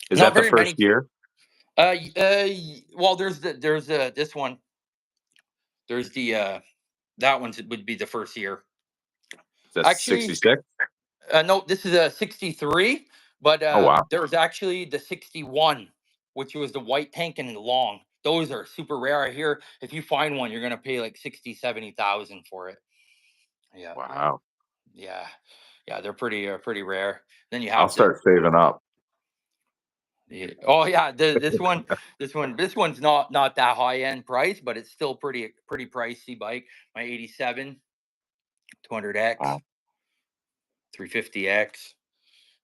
Speaker 1: Is
Speaker 2: Not
Speaker 1: that the
Speaker 2: very
Speaker 1: first
Speaker 2: many.
Speaker 1: year?
Speaker 2: Well, there's this one. There's the that one would be the first year.
Speaker 1: Is that
Speaker 2: Actually,
Speaker 1: 66?
Speaker 2: no, this is a 63, but
Speaker 1: Oh wow.
Speaker 2: there was actually the 61, which was the white tank and the long. Those are super rare. I hear if you find one, you're gonna pay like 60, 70,000 for it. Yeah,
Speaker 1: Wow.
Speaker 2: yeah, they're pretty rare. Then you
Speaker 1: I'll
Speaker 2: have
Speaker 1: start saving up.
Speaker 2: oh yeah, this one's not that high end price, but it's still pretty pricey bike. My 87 200X,
Speaker 1: Wow.
Speaker 2: 350X,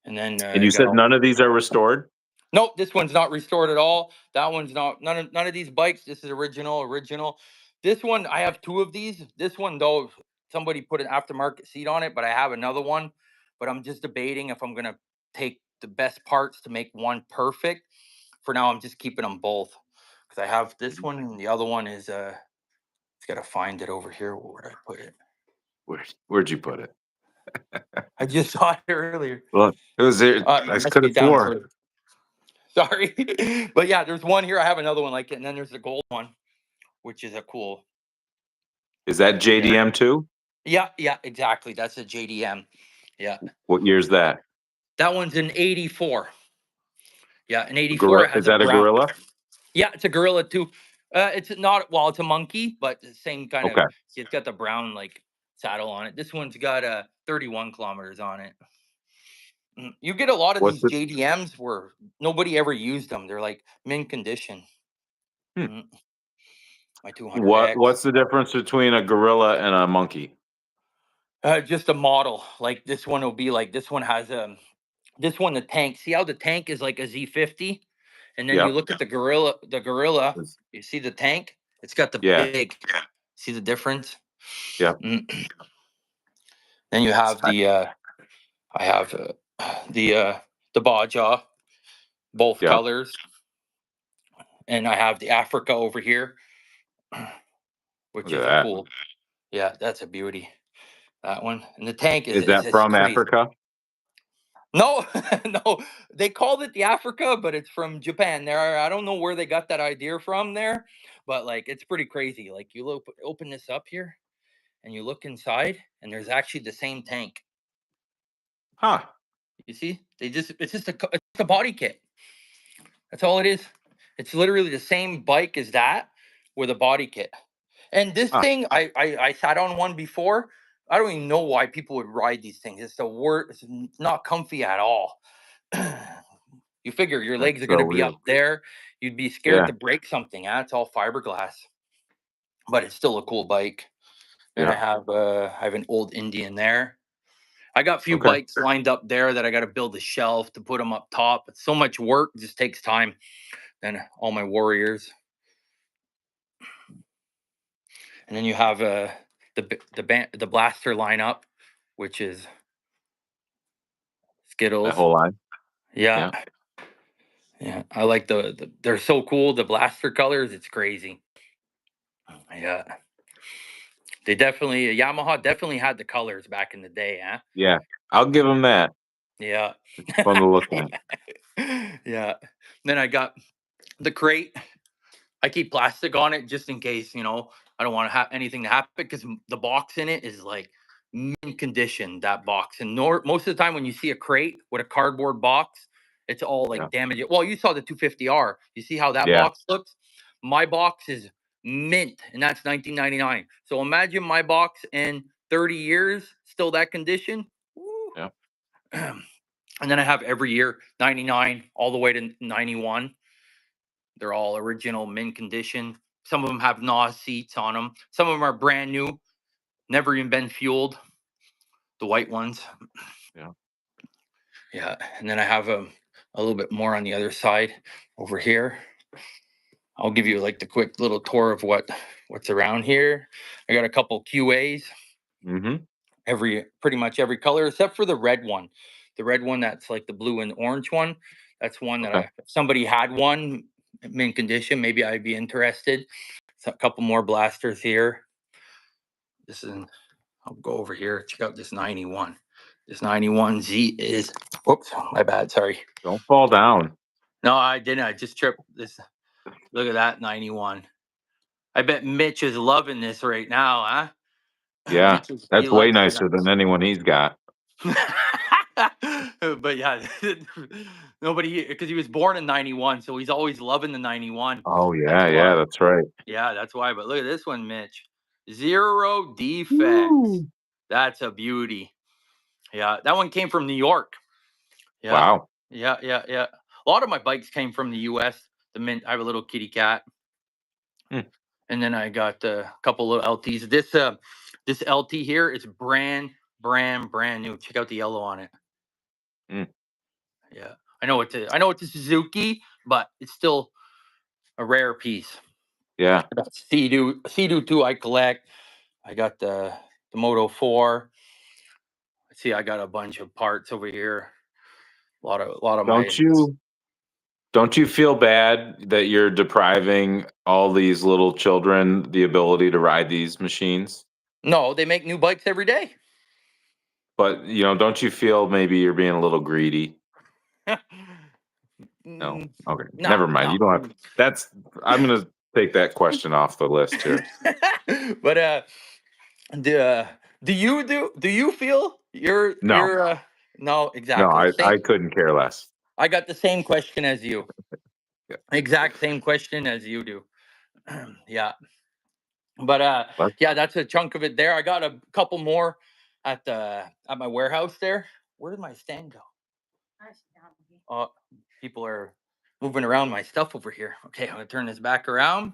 Speaker 2: and then
Speaker 1: And
Speaker 2: I
Speaker 1: you
Speaker 2: got
Speaker 1: said
Speaker 2: all.
Speaker 1: none of these are restored?
Speaker 2: Nope, this one's not restored at all. That one's not none of these bikes. This is original. This one I have two of these. This one though, somebody put an aftermarket seat on it, but I have another one. But I'm just debating if I'm gonna take the best parts to make one perfect. For now, I'm just keeping them both because I have this one and the other one is it's gotta find it over here. Where would I put it?
Speaker 1: Where'd you put it?
Speaker 2: I just saw it earlier.
Speaker 1: Well, it was there.
Speaker 2: It
Speaker 1: I
Speaker 2: must
Speaker 1: could
Speaker 2: be
Speaker 1: have
Speaker 2: down
Speaker 1: sworn.
Speaker 2: further. Sorry, but yeah, there's one here. I have another one like it, and then there's the gold one, which is a cool.
Speaker 1: Is that JDM too?
Speaker 2: Yeah, exactly. That's a JDM. Yeah,
Speaker 1: What year's that?
Speaker 2: that one's an 84. Yeah, an 84. It
Speaker 1: Is
Speaker 2: has a
Speaker 1: that a
Speaker 2: brown.
Speaker 1: gorilla?
Speaker 2: Yeah, it's a Gorilla too. It's not, well, it's a monkey, but the same kind of.
Speaker 1: Okay.
Speaker 2: See, it's got the brown like saddle on it. This one's got 31 kilometers on it. You get a lot of
Speaker 1: What's
Speaker 2: these
Speaker 1: it?
Speaker 2: JDMs where nobody ever used them. They're like mint condition.
Speaker 1: Hmm.
Speaker 2: Mm, My 200X.
Speaker 1: What's the difference between a gorilla and a monkey?
Speaker 2: Just a model. Like this one will be like this one has this one, the tank. See how the tank is like a Z50, and then you
Speaker 1: Yep.
Speaker 2: look at the gorilla. The gorilla.
Speaker 1: It's-
Speaker 2: You see the tank? It's got the
Speaker 1: Yeah.
Speaker 2: big. See the difference?
Speaker 1: Yep.
Speaker 2: Mm. Then you have the. I have the ball jaw, both
Speaker 1: Yep.
Speaker 2: colors, and I have the Africa over here, which
Speaker 1: Look at
Speaker 2: is a
Speaker 1: that.
Speaker 2: cool. Yeah, that's a beauty. That one, and the tank
Speaker 1: Is
Speaker 2: is
Speaker 1: that
Speaker 2: just
Speaker 1: from
Speaker 2: crazy.
Speaker 1: Africa?
Speaker 2: No, no, they called it the Africa, but it's from Japan. I don't know where they got that idea from there, but like it's pretty crazy. Like you look, open this up here, and you look inside, and there's actually the same tank.
Speaker 1: Huh.
Speaker 2: You see, it's just it's a body kit. That's all it is. It's literally the same bike as that with a body kit. And this
Speaker 1: Huh.
Speaker 2: thing, I sat on one before. I don't even know why people would ride these things. It's the worst. It's not comfy at all. You figure your
Speaker 1: That's
Speaker 2: legs are going
Speaker 1: so
Speaker 2: to be
Speaker 1: weird.
Speaker 2: up there. You'd be scared
Speaker 1: Yeah.
Speaker 2: to break something. It's all fiberglass, but it's still a cool bike. Then
Speaker 1: Yeah.
Speaker 2: I have an old Indian there. I got a few
Speaker 1: Okay.
Speaker 2: bikes lined up there that I got to build a shelf to put them up top. It's so much work, it just takes time. Then all my Warriors, and then you have the blaster lineup, which is
Speaker 1: That
Speaker 2: Skittles.
Speaker 1: whole line.
Speaker 2: Yeah,
Speaker 1: Yeah.
Speaker 2: yeah. I like they're so cool. The blaster colors, it's crazy. Yeah, they definitely Yamaha definitely had the colors back in the day, huh?
Speaker 1: Yeah. I'll give them that.
Speaker 2: Yeah.
Speaker 1: It's fun to look at.
Speaker 2: Yeah. Then I got the crate. I keep plastic on it just in case, I don't want to have anything to happen because the box in it is like mint condition, that box. And most of the time when you see a crate with a cardboard box, it's all
Speaker 1: Yeah.
Speaker 2: like damaged. Well, you saw the 250R. You see how that
Speaker 1: Yeah.
Speaker 2: box looks? My box is mint, and that's 1999. So imagine my box in 30 years, still that condition. Woo.
Speaker 1: Yeah.
Speaker 2: And then I have every year 99 all the way to 91. They're all original mint condition. Some of them have NOS seats on them. Some of them are brand new, never even been fueled. The white ones.
Speaker 1: Yeah.
Speaker 2: Yeah. And then I have a little bit more on the other side over here. I'll give you like the quick little tour of what's around here. I got a couple QAs,
Speaker 1: Mm-hmm.
Speaker 2: pretty much every color except for the red one. The red one that's like the blue and orange one. That's one that
Speaker 1: Okay.
Speaker 2: if somebody had one mint condition, maybe I'd be interested. So a couple more blasters here. This is I'll go over here. Check out this 91. This 91Z is whoops, my bad, sorry.
Speaker 1: Don't fall down.
Speaker 2: No, I didn't. I just tripped this. Look at that 91. I bet Mitch is loving this right now, huh?
Speaker 1: Yeah.
Speaker 2: Mitch is, he
Speaker 1: That's way
Speaker 2: loves the
Speaker 1: nicer than anyone he's got.
Speaker 2: but yeah, nobody because he was born in 91, so he's always loving the 91.
Speaker 1: Oh
Speaker 2: That's
Speaker 1: yeah. Yeah.
Speaker 2: why.
Speaker 1: That's right.
Speaker 2: Yeah, that's why. But look at this one, Mitch. Zero defects.
Speaker 1: Woo.
Speaker 2: That's a beauty. Yeah, that one came from New York. Yeah,
Speaker 1: Wow.
Speaker 2: yeah, yeah, yeah. A lot of my bikes came from the U.S. The mint. I have a little kitty cat,
Speaker 1: Hmm.
Speaker 2: and then I got a couple of LTs. This LT here is brand new. Check out the yellow on it.
Speaker 1: Mm.
Speaker 2: Yeah, I know it's a Suzuki, but it's still a rare piece.
Speaker 1: Yeah.
Speaker 2: I got Sea-Doo 2 I collect. I got the Moto 4. See, I got a bunch of parts over here. A lot of my.
Speaker 1: Don't you feel bad that you're depriving all these little children the ability to ride these machines?
Speaker 2: No, they make new bikes every day.
Speaker 1: But, don't you feel maybe you're being a little greedy? No. Okay.
Speaker 2: No,
Speaker 1: Never mind.
Speaker 2: no.
Speaker 1: You don't have I'm going to take that question off the list here.
Speaker 2: But do you feel
Speaker 1: No.
Speaker 2: no,
Speaker 1: No,
Speaker 2: exactly.
Speaker 1: I couldn't care less.
Speaker 2: I got the same question as you.
Speaker 1: Yeah.
Speaker 2: Exact same question as you do. Yeah. But
Speaker 1: But
Speaker 2: yeah, that's a chunk of it there. I got a couple more at my warehouse there. Where did my stand go? Oh, people are moving around my stuff over here. Okay, I'm gonna turn this back around.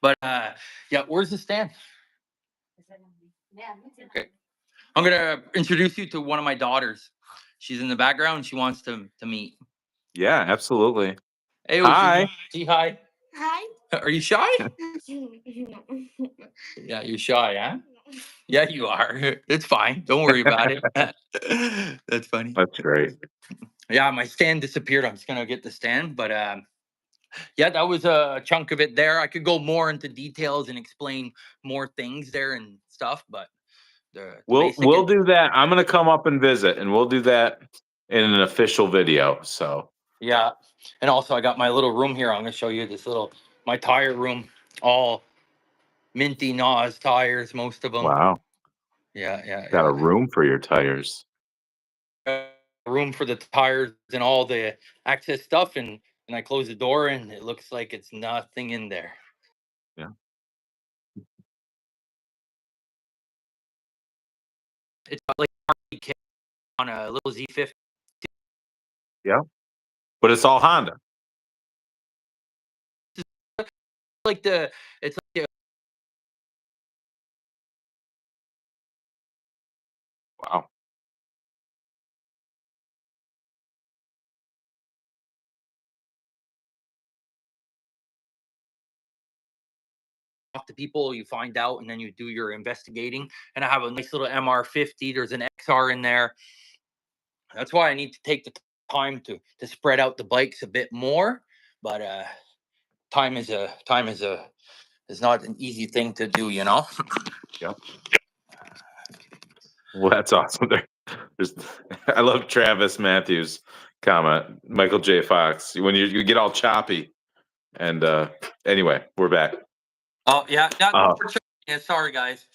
Speaker 2: But yeah, where's the stand? Okay. I'm gonna introduce you to one of my daughters. She's in the background. She wants to meet.
Speaker 1: yeah, absolutely.
Speaker 2: Hey,
Speaker 1: Hi.
Speaker 2: Say hi.
Speaker 3: Hi.
Speaker 2: Are you shy? Yeah, you're shy, huh? Yeah, you are. It's fine. Don't worry about it. That's funny.
Speaker 1: That's great.
Speaker 2: Yeah, my stand disappeared. I'm just gonna get the stand, but yeah, that was a chunk of it there. I could go more into details and explain more things there and stuff, but the basic
Speaker 1: We'll do that. I'm gonna come up and visit, and we'll do that in an official video. So
Speaker 2: yeah. And also I got my little room here. I'm gonna show you this little my tire room, all minty Nas tires, most of them.
Speaker 1: wow,
Speaker 2: Yeah, yeah,
Speaker 1: got a
Speaker 2: yeah.
Speaker 1: room for your tires.
Speaker 2: Room for the tires and all the access stuff, and I close the door and it looks like it's nothing in there.
Speaker 1: Yeah,
Speaker 2: It's got like a RC kit on a little Z50.
Speaker 1: yeah, but it's all Honda.
Speaker 2: Like the it's like
Speaker 1: Wow.
Speaker 2: off to people, you find out, and then you do your investigating. And I have a nice little MR50. There's an XR in there. That's why I need to take the time to spread out the bikes a bit more. But time is not an easy thing to do, you know.
Speaker 1: Yep. Well, that's awesome. There's, I love Travis Matthews' comment. Michael J. Fox. When you get all choppy. And anyway, we're back.
Speaker 2: Oh yeah,
Speaker 1: Uh,
Speaker 2: yeah. Sorry, guys.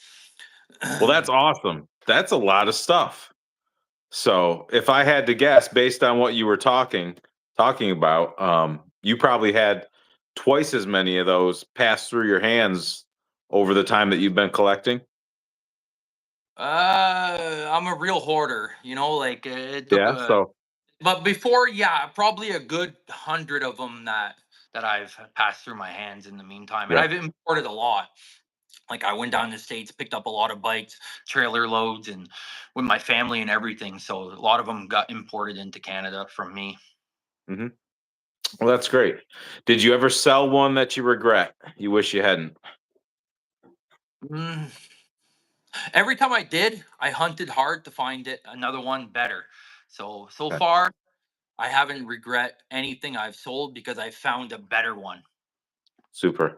Speaker 1: well, that's awesome. That's a lot of stuff. So if I had to guess, based on what you were talking about, you probably had twice as many of those pass through your hands over the time that you've been collecting.
Speaker 2: I'm a real hoarder, you know. Like it took
Speaker 1: Yeah. So
Speaker 2: but before, yeah, probably a good 100 of them that I've passed through my hands in the meantime, and
Speaker 1: yeah.
Speaker 2: I've imported a lot. Like I went down to the States, picked up a lot of bikes, trailer loads, and with my family and everything. So a lot of them got imported into Canada from me.
Speaker 1: Hmm. Well, that's great. Did you ever sell one that you regret? You wish you hadn't.
Speaker 2: Mm. Every time I did, I hunted hard to find another one better. So
Speaker 1: Okay.
Speaker 2: far, I haven't regret anything I've sold because I found a better one.
Speaker 1: Super.
Speaker 2: Mm.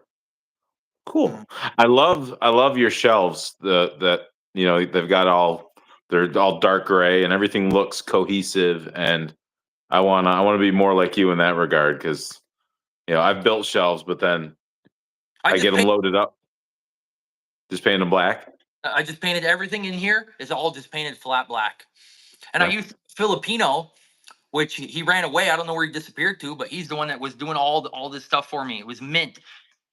Speaker 1: Cool. I love your shelves. That they've got they're all dark gray and everything looks cohesive. And I wanna be more like you in that regard because I've built shelves, but then
Speaker 2: I
Speaker 1: I
Speaker 2: just
Speaker 1: get them
Speaker 2: paint,
Speaker 1: loaded up, just paint them black.
Speaker 2: I just painted everything in here is all just painted flat black. And I
Speaker 1: Yeah.
Speaker 2: used Filipino, which he ran away. I don't know where he disappeared to, but he's the one that was doing all this stuff for me. It was mint.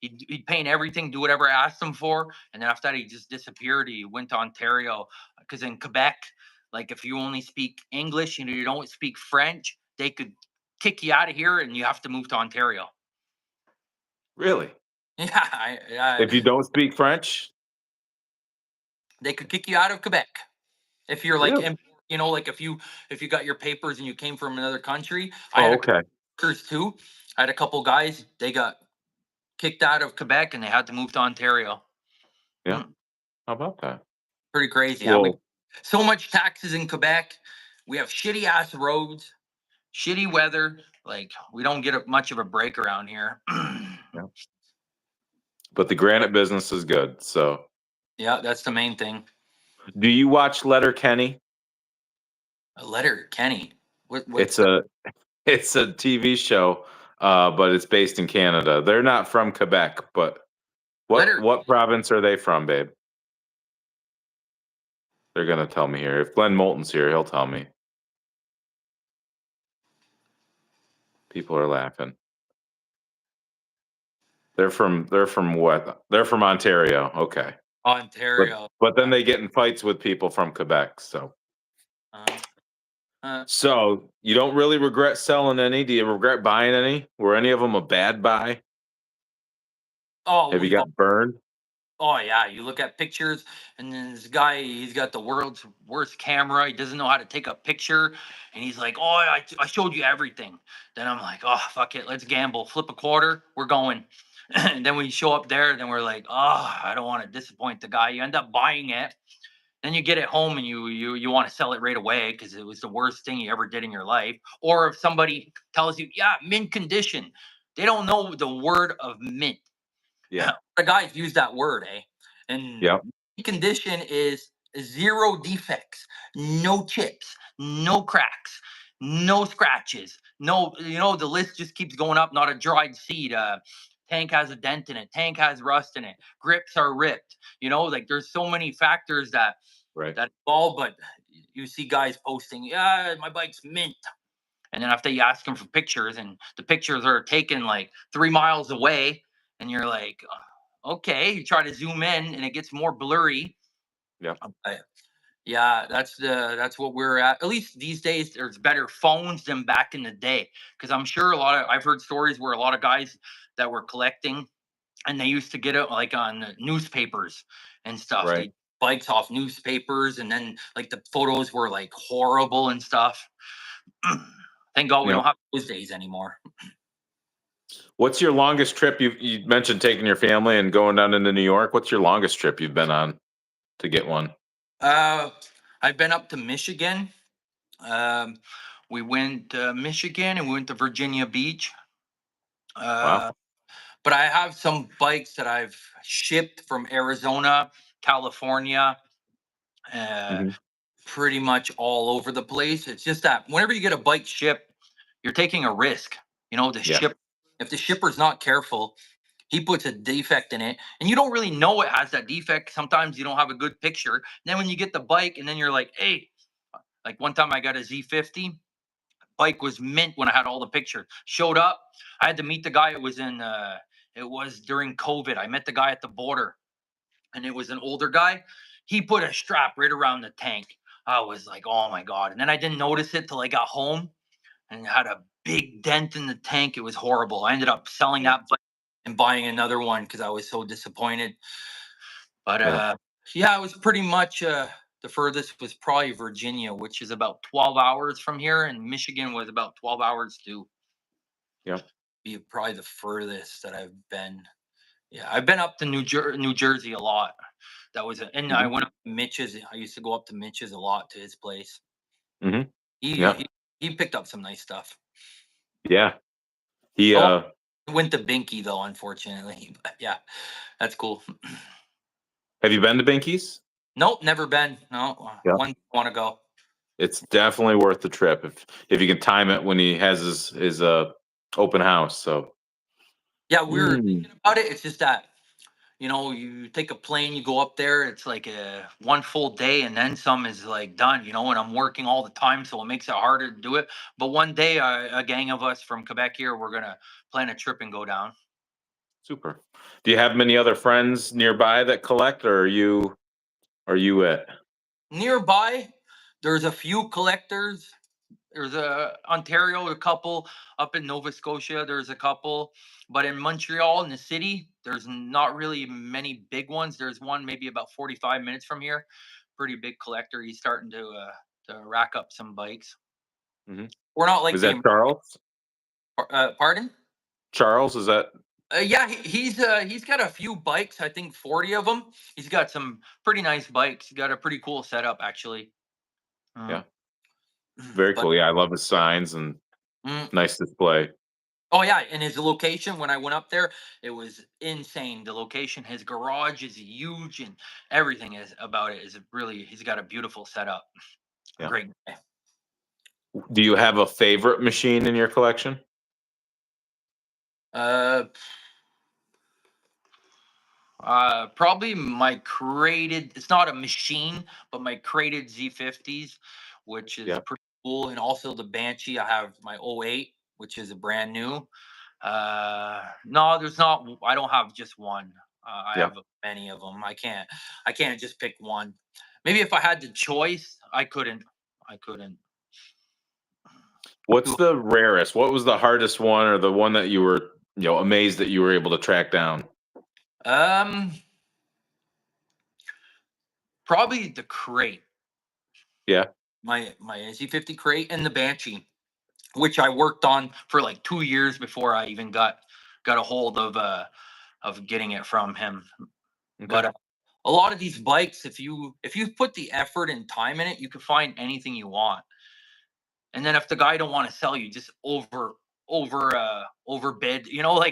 Speaker 2: He'd paint everything, do whatever I asked him for, and then after that he just disappeared. He went to Ontario because in Quebec, like if you only speak English and you don't speak French, they could kick you out of here and you have to move to Ontario.
Speaker 1: Really?
Speaker 2: Yeah,
Speaker 1: If you don't speak French?
Speaker 2: they could kick you out of Quebec if you're like,
Speaker 1: Really?
Speaker 2: you know, like if you got your papers and you came from another country. I had
Speaker 1: Oh,
Speaker 2: a
Speaker 1: okay.
Speaker 2: workers too. I had a couple guys. They got kicked out of Quebec and they had to move to Ontario.
Speaker 1: Yeah.
Speaker 2: Mm,
Speaker 1: How about that?
Speaker 2: pretty crazy. Yeah, we
Speaker 1: Well,
Speaker 2: so much taxes in Quebec. We have shitty ass roads, shitty weather. Like we don't get much of a break around here.
Speaker 1: yeah. But the granite business is good. So,
Speaker 2: Yeah, that's the main thing.
Speaker 1: do you watch Letter Kenny?
Speaker 2: A letter, Kenny. What's
Speaker 1: It's
Speaker 2: that?
Speaker 1: a it's a TV show, but it's based in Canada. They're not from Quebec, but what
Speaker 2: Letter?
Speaker 1: what province are they from, babe? They're gonna tell me here. If Glenn Moulton's here, he'll tell me. People are laughing. They're from what? They're from Ontario. Okay. But
Speaker 2: Ontario.
Speaker 1: but then they get in fights with people from Quebec. So
Speaker 2: Uh, uh,
Speaker 1: so you don't really regret selling any? Do you regret buying any? Were any of them a bad buy?
Speaker 2: oh,
Speaker 1: Have you
Speaker 2: we've
Speaker 1: got burned?
Speaker 2: Oh yeah, you look at pictures, and then this guy, he's got the world's worst camera. He doesn't know how to take a picture, and he's like, "Oh, I showed you everything." Then I'm like, "Oh, fuck it, let's gamble. Flip a quarter, we're going." And then we show up there, and then we're like, "Oh, I don't want to disappoint the guy." You end up buying it, then you get it home, and you want to sell it right away because it was the worst thing you ever did in your life. Or if somebody tells you, "Yeah, mint condition," they don't know the word of mint.
Speaker 1: Yeah.
Speaker 2: The guys use that word, eh? And
Speaker 1: Yep.
Speaker 2: condition is zero defects, no chips, no cracks, no scratches, no, the list just keeps going up. Not a dried seed. Tank has a dent in it. Tank has rust in it. Grips are ripped. Like there's so many factors
Speaker 1: Right.
Speaker 2: that involve. But you see guys posting, "Yeah, my bike's mint." And then after you ask them for pictures, and the pictures are taken like 3 miles away, and you're like, okay, you try to zoom in and it gets more blurry.
Speaker 1: Yeah.
Speaker 2: Uh, yeah, that's what we're at. At least these days, there's better phones than back in the day. Because I'm sure I've heard stories where a lot of guys that were collecting, and they used to get it like on newspapers and stuff.
Speaker 1: Right.
Speaker 2: They bikes off newspapers, and then like the photos were like horrible and stuff. Thank God we
Speaker 1: Yeah.
Speaker 2: don't have those days anymore.
Speaker 1: What's your longest trip? You mentioned taking your family and going down into New York. What's your longest trip you've been on to get one?
Speaker 2: Uh, I've been up to Michigan. Um, we went to Michigan and we went to Virginia Beach.
Speaker 1: Wow.
Speaker 2: Uh, but I have some bikes that I've shipped from Arizona, California, uh,
Speaker 1: Mhm.
Speaker 2: pretty much all over the place. It's just that whenever you get a bike shipped, you're taking a risk. The
Speaker 1: Yeah.
Speaker 2: ship, if the shipper's not careful, he puts a defect in it, and you don't really know it has that defect. Sometimes you don't have a good picture. And then when you get the bike, and then you're like, "Hey," like one time I got a Z50. Bike was mint when I had all the pictures. Showed up, I had to meet the guy. It was during COVID. I met the guy at the border, and it was an older guy. He put a strap right around the tank. I was like, "Oh my god!" And then I didn't notice it till I got home, and it had a big dent in the tank. It was horrible. I ended up selling
Speaker 1: Yeah.
Speaker 2: that bike and buying another one because I was so disappointed. But
Speaker 1: Yeah.
Speaker 2: yeah, it was pretty much the furthest was probably Virginia, which is about 12 hours from here, and Michigan was about 12 hours to
Speaker 1: Yeah.
Speaker 2: be probably the furthest that I've been. Yeah, I've been up to New Jersey a lot. And I
Speaker 1: Mhm.
Speaker 2: went up to Mitch's. I used to go up to Mitch's a lot to his place.
Speaker 1: Mhm.
Speaker 2: He
Speaker 1: Yeah.
Speaker 2: he, he picked up some nice stuff.
Speaker 1: Yeah. He
Speaker 2: Oh, I went to Binky though, unfortunately. But yeah, that's cool.
Speaker 1: have you been to Binky's?
Speaker 2: Nope, never been. No,
Speaker 1: Yeah.
Speaker 2: one want to go.
Speaker 1: It's definitely worth the trip if you can time it when he has his open house. So
Speaker 2: Yeah, we were
Speaker 1: mm,
Speaker 2: thinking about it. It's just that you take a plane, you go up there. It's like a one full day, and then some is like done. And I'm working all the time, so it makes it harder to do it. But one day, a gang of us from Quebec here, we're gonna plan a trip and go down.
Speaker 1: super. Do you have many other friends nearby that collect, or are you it?
Speaker 2: Nearby, there's a few collectors. There's a Ontario, a couple up in Nova Scotia. There's a couple, but in Montreal, in the city, there's not really many big ones. There's one maybe about 45 minutes from here. Pretty big collector. He's starting to rack up some bikes.
Speaker 1: Hmm.
Speaker 2: We're not like
Speaker 1: Is
Speaker 2: the
Speaker 1: that Charles?
Speaker 2: pardon.
Speaker 1: Charles, is that?
Speaker 2: Yeah, he's got a few bikes. I think 40 of them. He's got some pretty nice bikes. He's got a pretty cool setup actually. Uh,
Speaker 1: Yeah, very
Speaker 2: but
Speaker 1: cool. Yeah, I love his signs and
Speaker 2: mm,
Speaker 1: nice display.
Speaker 2: Oh yeah, and his location when I went up there, it was insane. The location, his garage is huge, and everything is about it is really. He's got a beautiful setup.
Speaker 1: Yeah.
Speaker 2: Great guy.
Speaker 1: Do you have a favorite machine in your collection?
Speaker 2: Uh, Probably my crated. It's not a machine, but my crated Z50s, which is
Speaker 1: Yeah.
Speaker 2: pretty cool, and also the Banshee. I have my '08, which is a brand new. No, there's not. I don't have just one. I
Speaker 1: Yeah.
Speaker 2: have many of them. I can't just pick one. Maybe if I had the choice, I couldn't. I couldn't.
Speaker 1: What's the rarest? What was the hardest one, or the one that you were, amazed that you were able to track down?
Speaker 2: Um, Probably the crate.
Speaker 1: Yeah.
Speaker 2: My NC50 crate and the Banshee, which I worked on for like 2 years before I even got a hold of getting it from him.
Speaker 1: Okay.
Speaker 2: But a lot of these bikes, if you put the effort and time in it, you can find anything you want. And then if the guy don't want to sell you, just overbid, like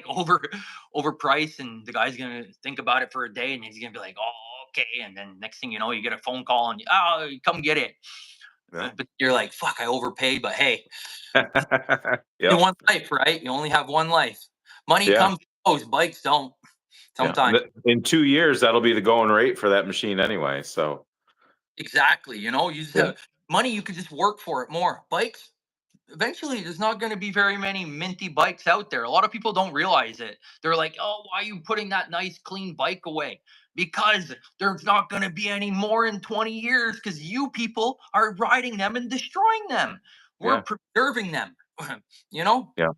Speaker 2: overprice, and the guy's gonna think about it for a day, and he's gonna be like, oh, okay. And then next thing you know, you get a phone call and oh, come get it.
Speaker 1: Yeah.
Speaker 2: But you're like, fuck, I overpaid. But hey, in
Speaker 1: Yep.
Speaker 2: one life, right? You only have one life. Money
Speaker 1: Yeah.
Speaker 2: comes and goes, bikes don't
Speaker 1: Yeah.
Speaker 2: sometimes.
Speaker 1: In 2 years, that'll be the going rate for that machine anyway. So
Speaker 2: Exactly. You just
Speaker 1: yeah.
Speaker 2: have money, you could just work for it more. Bikes, eventually there's not going to be very many minty bikes out there. A lot of people don't realize it. They're like, oh, why are you putting that nice clean bike away? Because there's not going to be any more in 20 years because you people are riding them and destroying them. We're
Speaker 1: Yeah.
Speaker 2: preserving them. you know
Speaker 1: Yeah.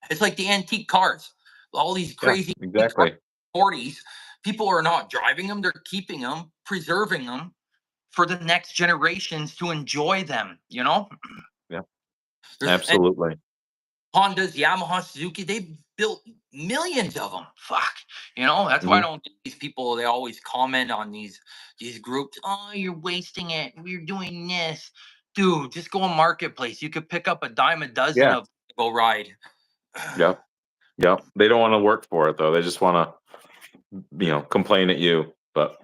Speaker 2: it's like the antique cars, all these
Speaker 1: Yeah.
Speaker 2: crazy antique cars,
Speaker 1: Exactly.
Speaker 2: 40s. People are not driving them, they're keeping them, preserving them for the next generations to enjoy them.
Speaker 1: Yeah.
Speaker 2: There's
Speaker 1: Absolutely.
Speaker 2: Hondas, Yamaha, Suzuki, they built millions of them. Fuck. That's why I
Speaker 1: Mhm.
Speaker 2: don't get these people. They always comment on these groups. Oh, you're wasting it. We're doing this. Dude, just go on marketplace. You could pick up a dime a dozen
Speaker 1: Yeah.
Speaker 2: of go ride.
Speaker 1: Yep. Yep. They don't want to work for it though. They just want to, complain at you. But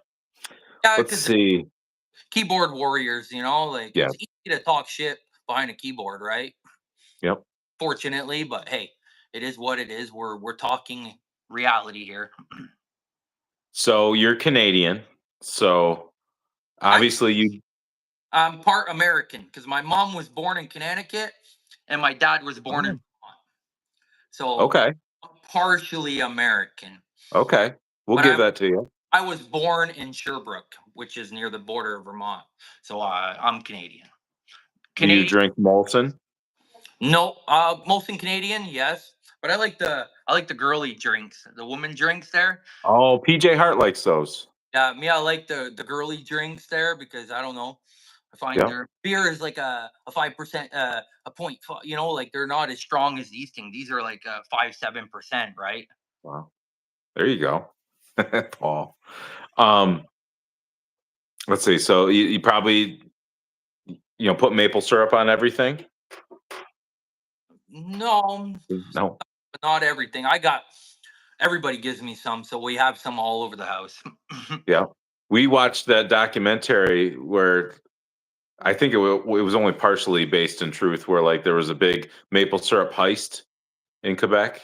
Speaker 2: Yeah,
Speaker 1: let's
Speaker 2: because
Speaker 1: see.
Speaker 2: keyboard warriors, like
Speaker 1: Yeah.
Speaker 2: it's easy to talk shit behind a keyboard, right?
Speaker 1: Yep.
Speaker 2: Fortunately, but hey, it is what it is. We're talking reality here.
Speaker 1: So you're Canadian. So
Speaker 2: I
Speaker 1: obviously you.
Speaker 2: I'm part American because my mom was born in Connecticut and my dad was born in
Speaker 1: Oh,
Speaker 2: Vermont. So
Speaker 1: okay.
Speaker 2: I'm partially American.
Speaker 1: Okay. We'll
Speaker 2: But
Speaker 1: give that to you.
Speaker 2: I was born in Sherbrooke, which is near the border of Vermont. So I'm Canadian.
Speaker 1: Do you
Speaker 2: Canadian.
Speaker 1: drink Molson?
Speaker 2: No, mostly Canadian, yes. But I like the girly drinks, the woman drinks there.
Speaker 1: Oh, PJ Hart likes those.
Speaker 2: Yeah, me, I like the girly drinks there because I don't know. I find
Speaker 1: Yep.
Speaker 2: their beer is like a 5%, a point. Like they're not as strong as these things. These are like 5-7%, right?
Speaker 1: Wow. There you go. Paul. Um, let's see. So you probably, put maple syrup on everything?
Speaker 2: No,
Speaker 1: No.
Speaker 2: not everything. Everybody gives me some, so we have some all over the house.
Speaker 1: Yeah. We watched that documentary where I think it was only partially based in truth, where like there was a big maple syrup heist in Quebec,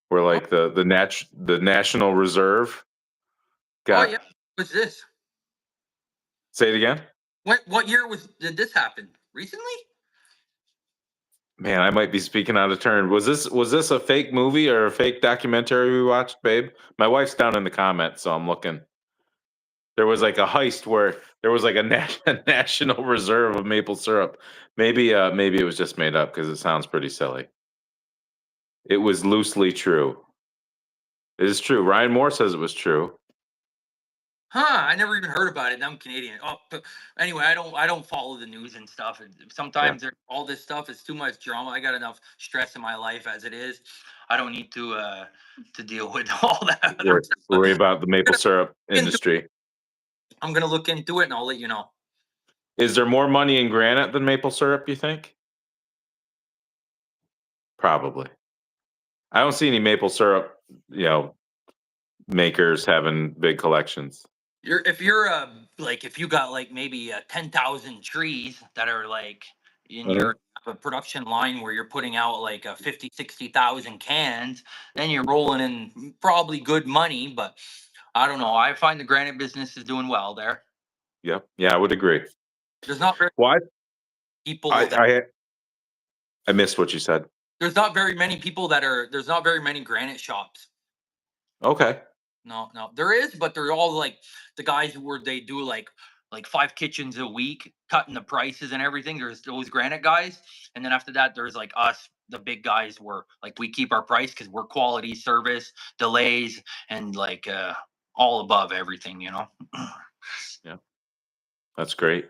Speaker 1: where
Speaker 2: oh,
Speaker 1: like the National Reserve
Speaker 2: oh yeah,
Speaker 1: got.
Speaker 2: what's this?
Speaker 1: Say it again.
Speaker 2: What year did this happen? Recently?
Speaker 1: Man, I might be speaking out of turn. Was this a fake movie or a fake documentary we watched, babe? My wife's down in the comments, so I'm looking. There was like a heist where there was like a, a national reserve of maple syrup. Maybe it was just made up because it sounds pretty silly. It was loosely true. It is true. Ryan Moore says it was true.
Speaker 2: Huh, I never even heard about it. I'm Canadian. Oh, but anyway, I don't follow the news and stuff. And
Speaker 1: Yeah.
Speaker 2: sometimes all this stuff is too much drama. I got enough stress in my life as it is. I don't need to deal with all that other stuff.
Speaker 1: Worry about the maple syrup
Speaker 2: Into-
Speaker 1: industry.
Speaker 2: I'm gonna look into it and I'll let you know.
Speaker 1: Is there more money in granite than maple syrup, you think? Probably. I don't see any maple syrup, you know, makers having big collections.
Speaker 2: If you're like if you got like maybe 10,000 trees that are like in
Speaker 1: Mhm.
Speaker 2: your production line where you're putting out like 50, 60,000 cans, then you're rolling in probably good money. But I don't know. I find the granite business is doing well there.
Speaker 1: Yeah, yeah, I would agree.
Speaker 2: There's not very
Speaker 1: Well,
Speaker 2: people
Speaker 1: I,
Speaker 2: that
Speaker 1: I, I missed what you said.
Speaker 2: There's not very many people that are. There's not very many granite shops.
Speaker 1: Okay.
Speaker 2: No, no, there is, but they're all like the guys where they do like 5 kitchens a week, cutting the prices and everything. There's those granite guys, and then after that, there's like us, the big guys, where like we keep our price because we're quality service, delays, and like all above everything, you know.
Speaker 1: Yeah, that's great.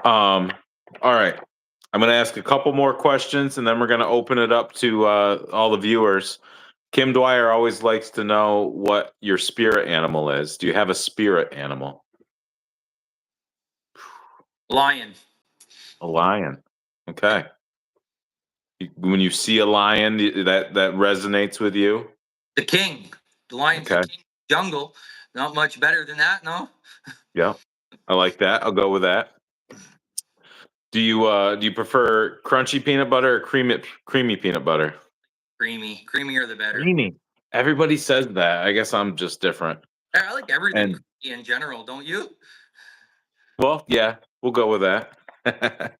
Speaker 1: All right. I'm going to ask a couple more questions and then we're going to open it up to all the viewers. Kim Dwyer always likes to know what your spirit animal is. Do you have a spirit animal?
Speaker 2: Lion.
Speaker 1: A lion. Okay. When you see a lion, that resonates with you?
Speaker 2: The king. The lion's the
Speaker 1: Okay.
Speaker 2: king. Jungle. Not much better than that, no.
Speaker 1: Yeah. I like that. I'll go with that. Do you prefer crunchy peanut butter or creamy peanut butter?
Speaker 2: Creamy. Creamier the better.
Speaker 1: Creamy. Everybody says that. I guess I'm just different.
Speaker 2: I like everything
Speaker 1: And
Speaker 2: creamy in general, don't you?
Speaker 1: well, yeah, we'll go with that.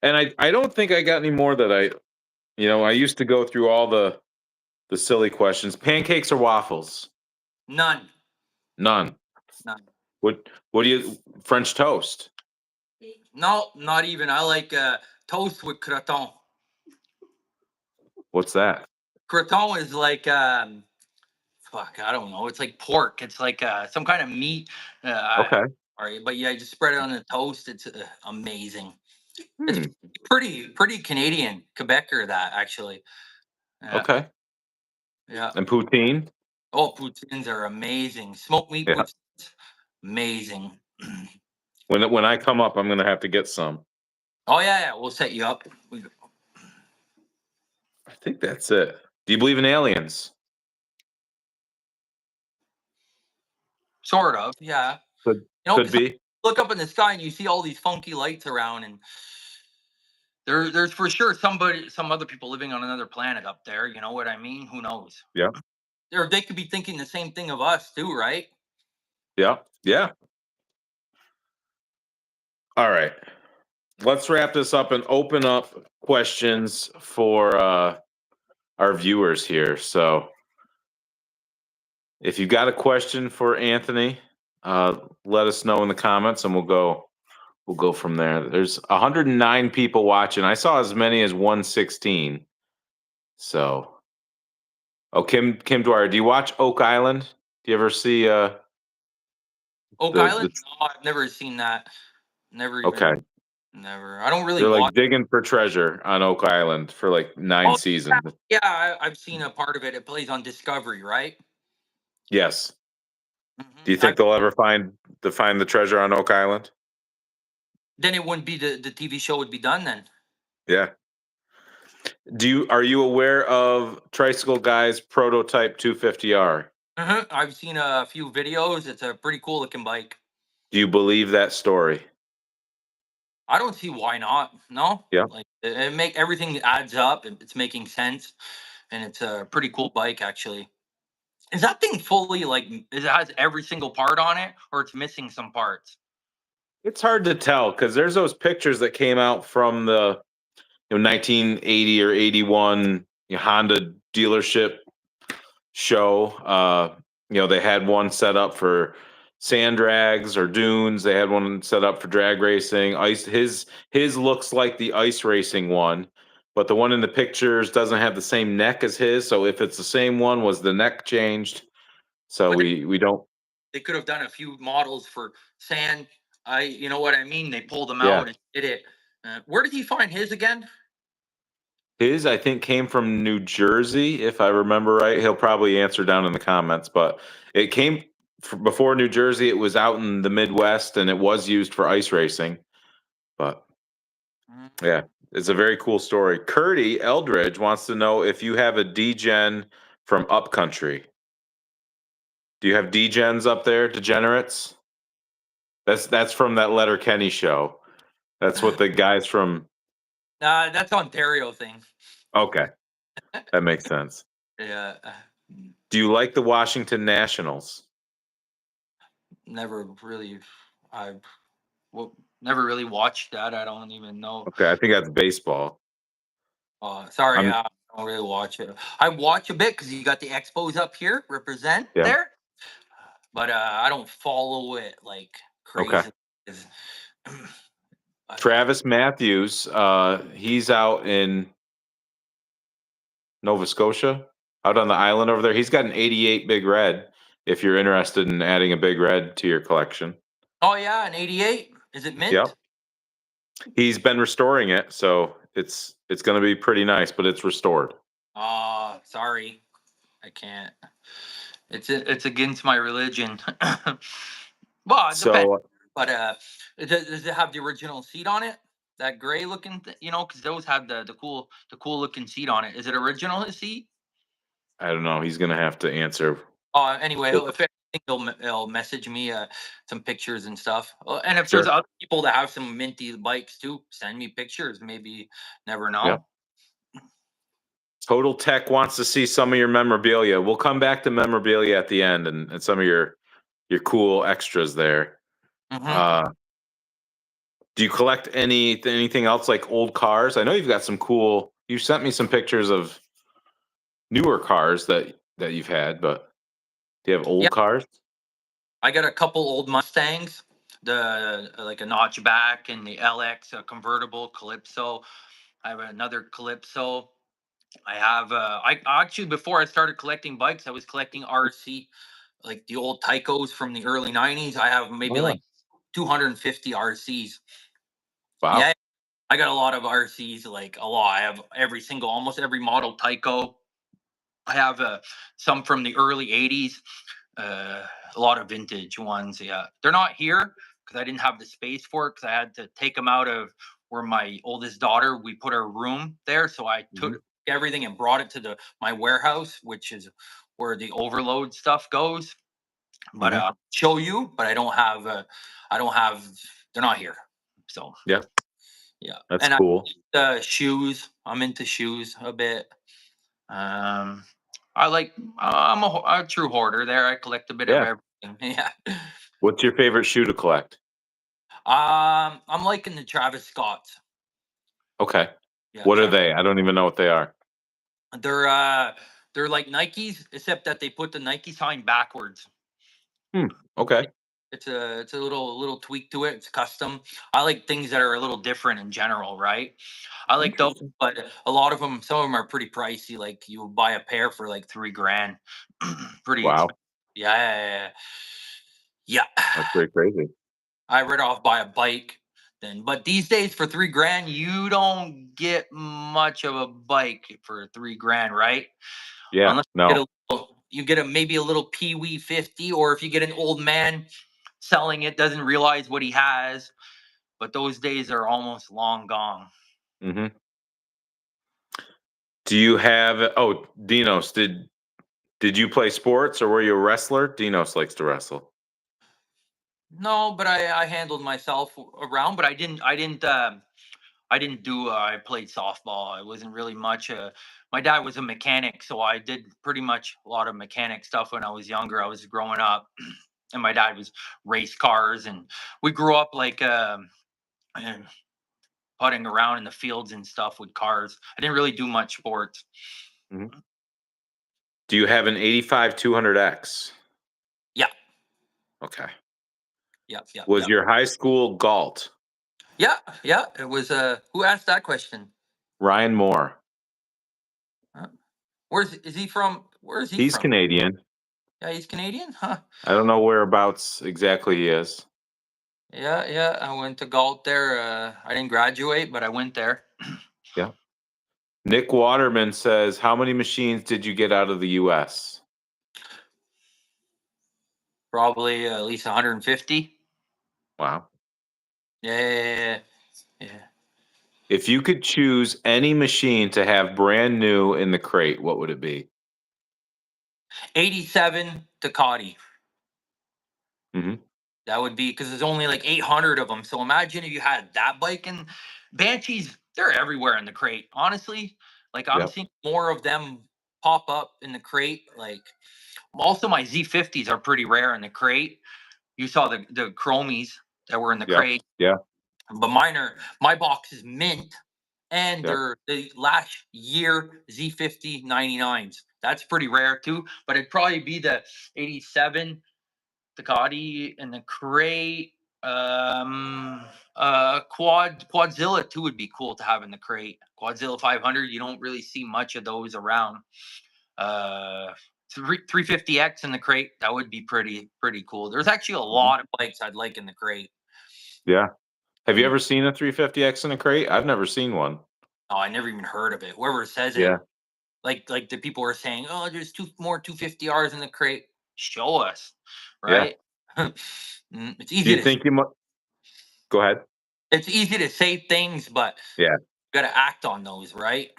Speaker 1: And I don't think I got any more that I used to go through all the silly questions. Pancakes or waffles?
Speaker 2: None.
Speaker 1: None.
Speaker 2: None.
Speaker 1: What do you French toast?
Speaker 2: No, not even. I like toast with croton.
Speaker 1: What's that?
Speaker 2: Croton is like fuck, I don't know. It's like pork. It's like some kind of meat.
Speaker 1: Okay.
Speaker 2: All right, but yeah, you just spread it on the toast. It's amazing. It's
Speaker 1: Hmm.
Speaker 2: pretty Canadian, Quebecer that actually. Yeah,
Speaker 1: Okay.
Speaker 2: yeah.
Speaker 1: And poutine?
Speaker 2: Oh, poutines are amazing. Smoked meat
Speaker 1: Yeah.
Speaker 2: poutines, amazing.
Speaker 1: When I come up, I'm gonna have to get some.
Speaker 2: Oh yeah, yeah. We'll set you up.
Speaker 1: I think that's it. Do you believe in aliens?
Speaker 2: Sort of, yeah.
Speaker 1: Could
Speaker 2: You know,
Speaker 1: could
Speaker 2: because
Speaker 1: be.
Speaker 2: look up in the sky and you see all these funky lights around, and there's for sure some other people living on another planet up there. You know what I mean? Who knows?
Speaker 1: Yeah.
Speaker 2: Or they could be thinking the same thing of us too, right?
Speaker 1: Yeah. Yeah. All right. Let's wrap this up and open up questions for our viewers here. So if you've got a question for Anthony, let us know in the comments and we'll go from there. There's 109 people watching. I saw as many as 116. So Kim Dwyer, do you watch Oak Island? Do you ever see
Speaker 2: Oak
Speaker 1: the
Speaker 2: Island? No, I've never seen that. Never even.
Speaker 1: okay.
Speaker 2: Never. I don't really
Speaker 1: They're like
Speaker 2: watch.
Speaker 1: digging for treasure on Oak Island for like 9
Speaker 2: Oh
Speaker 1: seasons.
Speaker 2: yeah, I've seen a part of it. It plays on Discovery, right?
Speaker 1: Yes. Do you
Speaker 2: I,
Speaker 1: think they'll ever find the treasure on Oak Island?
Speaker 2: then it wouldn't be the TV show would be done then.
Speaker 1: Yeah. Are you aware of Tricycle Guy's prototype 250R?
Speaker 2: I've seen a few videos. It's a pretty cool looking bike.
Speaker 1: Do you believe that story?
Speaker 2: I don't see why not. No,
Speaker 1: Yeah.
Speaker 2: like it make everything adds up. It's making sense, and it's a pretty cool bike actually. Is that thing fully like it has every single part on it, or it's missing some parts?
Speaker 1: It's hard to tell because there's those pictures that came out from the 1980 or 81 Honda dealership show. They had one set up for sand drags or dunes. They had one set up for drag racing. Ice. His looks like the ice racing one, but the one in the pictures doesn't have the same neck as his. So if it's the same one, was the neck changed? So
Speaker 2: But
Speaker 1: we don't.
Speaker 2: they could have done a few models for sand. You know what I mean? They pulled them
Speaker 1: Yeah.
Speaker 2: out and did it. Where did he find his again?
Speaker 1: His, I think, came from New Jersey, if I remember right. He'll probably answer down in the comments, but it came before New Jersey. It was out in the Midwest, and it was used for ice racing. But
Speaker 2: Mm.
Speaker 1: yeah, it's a very cool story. Curdy Eldridge wants to know if you have a D-Gen from Upcountry. Do you have D-Gens up there, degenerates? That's from that Letter Kenny show. That's what the guys from.
Speaker 2: That's Ontario thing.
Speaker 1: Okay, that makes sense.
Speaker 2: Yeah,
Speaker 1: Do you like the Washington Nationals?
Speaker 2: never really. I well, never really watched that. I don't even know.
Speaker 1: Okay, I think that's baseball.
Speaker 2: Sorry,
Speaker 1: I'm
Speaker 2: I don't really watch it. I watch a bit because you got the expos up here, represent
Speaker 1: yeah.
Speaker 2: there, but I don't follow it like
Speaker 1: Okay.
Speaker 2: crazy. 'Cause,
Speaker 1: Travis Matthews, he's out in Nova Scotia, out on the island over there. He's got an 88 Big Red. If you're interested in adding a Big Red to your collection.
Speaker 2: Oh yeah, an '88. Is it mint?
Speaker 1: Yep. He's been restoring it, so it's going to be pretty nice, but it's restored.
Speaker 2: Sorry, I can't. It's against my religion. Well, it depends.
Speaker 1: So
Speaker 2: But does it have the original seat on it? That gray looking, because those have the cool looking seat on it. Is it original his seat?
Speaker 1: I don't know. He's going to have to answer.
Speaker 2: Anyway,
Speaker 1: With,
Speaker 2: if anything, he'll message me some pictures and stuff. And if there's
Speaker 1: sure.
Speaker 2: other people that have some minty bikes too, send me pictures. Maybe never
Speaker 1: Yeah.
Speaker 2: know.
Speaker 1: Total Tech wants to see some of your memorabilia. We'll come back to memorabilia at the end and some of your cool extras there.
Speaker 2: Hmm.
Speaker 1: Uh, do you collect anything else like old cars? I know you've got some cool. You sent me some pictures of newer cars that you've had, but do you have
Speaker 2: Yeah,
Speaker 1: old cars?
Speaker 2: I got a couple old Mustangs, the like a notchback and the LX convertible Calypso. I have another Calypso. I have I actually before I started collecting bikes, I was collecting RC, like the old Tycos from the early '90s. I have maybe
Speaker 1: Oh,
Speaker 2: like 250 RCs.
Speaker 1: wow.
Speaker 2: Yeah, I got a lot of RCs, like a lot. I have almost every model Tyco. I have some from the early '80s, a lot of vintage ones. Yeah, they're not here because I didn't have the space for it because I had to take them out of where my oldest daughter. We put her room there, so I took
Speaker 1: Mhm,
Speaker 2: everything and brought it to the my warehouse, which is where the overload stuff goes. But
Speaker 1: mhm.
Speaker 2: show you, but I don't have. They're not here, so
Speaker 1: Yeah,
Speaker 2: yeah.
Speaker 1: that's
Speaker 2: And I
Speaker 1: cool.
Speaker 2: shoes. I'm into shoes a bit. Um, I like. I'm a true hoarder. There, I collect a bit of
Speaker 1: Yeah.
Speaker 2: everything. Yeah.
Speaker 1: What's your favorite shoe to collect?
Speaker 2: I'm liking the Travis Scotts.
Speaker 1: Okay.
Speaker 2: Yeah,
Speaker 1: What are
Speaker 2: Travis.
Speaker 1: they? I don't even know what they are.
Speaker 2: They're uh, they're like Nikes, except that they put the Nike sign backwards.
Speaker 1: Hmm. Okay.
Speaker 2: It- it's a little tweak to it. It's custom. I like things that are a little different in general, right? I like those,
Speaker 1: Interesting.
Speaker 2: but a lot of them, some of them are pretty pricey. Like you buy a pair for like 3 grand, pretty expensive.
Speaker 1: Wow.
Speaker 2: Yeah, yeah, yeah.
Speaker 1: That's
Speaker 2: Yeah.
Speaker 1: pretty crazy.
Speaker 2: I read off buy a bike then. But these days for 3 grand, you don't get much of a bike for 3 grand, right?
Speaker 1: Yeah.
Speaker 2: Unless
Speaker 1: No.
Speaker 2: you get a maybe a little Pee Wee 50, or if you get an old man selling it, doesn't realize what he has. But those days are almost long gone.
Speaker 1: Hmm. Do you have? Oh, Dinos, did you play sports or were you a wrestler? Dinos likes to wrestle.
Speaker 2: No, but I handled myself around, but I didn't do. I played softball. It wasn't really much. My dad was a mechanic, so I did pretty much a lot of mechanic stuff when I was younger. I was growing up, and my dad was race cars, and we grew up like and putting around in the fields and stuff with cars. I didn't really do much sports.
Speaker 1: Hmm. Do you have an 85 200X?
Speaker 2: Yeah,
Speaker 1: Okay.
Speaker 2: yeah, yeah,
Speaker 1: Was
Speaker 2: yeah,
Speaker 1: your high school Galt?
Speaker 2: yeah, yeah. It was. Who asked that question?
Speaker 1: Ryan Moore.
Speaker 2: Huh? Where's is he from? Where is he
Speaker 1: He's
Speaker 2: from?
Speaker 1: Canadian.
Speaker 2: Yeah, he's Canadian, huh?
Speaker 1: I don't know whereabouts exactly he is.
Speaker 2: Yeah, yeah. I went to Galt there. I didn't graduate, but I went there.
Speaker 1: Yeah. Nick Waterman says, "How many machines did you get out of the U.S.?"
Speaker 2: Probably at least 150.
Speaker 1: Wow.
Speaker 2: Yeah, yeah, yeah, yeah.
Speaker 1: If you could choose any machine to have brand new in the crate, what would it be?
Speaker 2: 87 Ducati.
Speaker 1: Hmm.
Speaker 2: That would be because there's only like 800 of them. So imagine if you had that bike, and Banshees, they're everywhere in the crate. Honestly, like I'm
Speaker 1: Yeah.
Speaker 2: seeing more of them pop up in the crate. Like also my Z50s are pretty rare in the crate. You saw the chromies that were in the
Speaker 1: Yeah.
Speaker 2: crate,
Speaker 1: Yeah.
Speaker 2: but my box is mint. and
Speaker 1: Yep.
Speaker 2: they're the last year Z50 99s. That's pretty rare too, but it'd probably be the 87 Ducati in the crate. Quadzilla too would be cool to have in the crate. Quadzilla 500, you don't really see much of those around. Uh, 350X in the crate, that would be pretty cool. There's actually a
Speaker 1: Mhm.
Speaker 2: lot of bikes I'd like in the crate.
Speaker 1: Yeah. Have you
Speaker 2: Mm.
Speaker 1: ever seen a 350X in a crate? I've never seen one.
Speaker 2: Oh, I never even heard of it. Whoever says it,
Speaker 1: Yeah.
Speaker 2: like the people are saying, oh, there's two more 250Rs in the crate. Show us,
Speaker 1: Yeah.
Speaker 2: right? It's
Speaker 1: Do
Speaker 2: easy
Speaker 1: you
Speaker 2: to
Speaker 1: think you might go ahead?
Speaker 2: it's easy to say things, but
Speaker 1: Yeah.
Speaker 2: you got to act on those, right?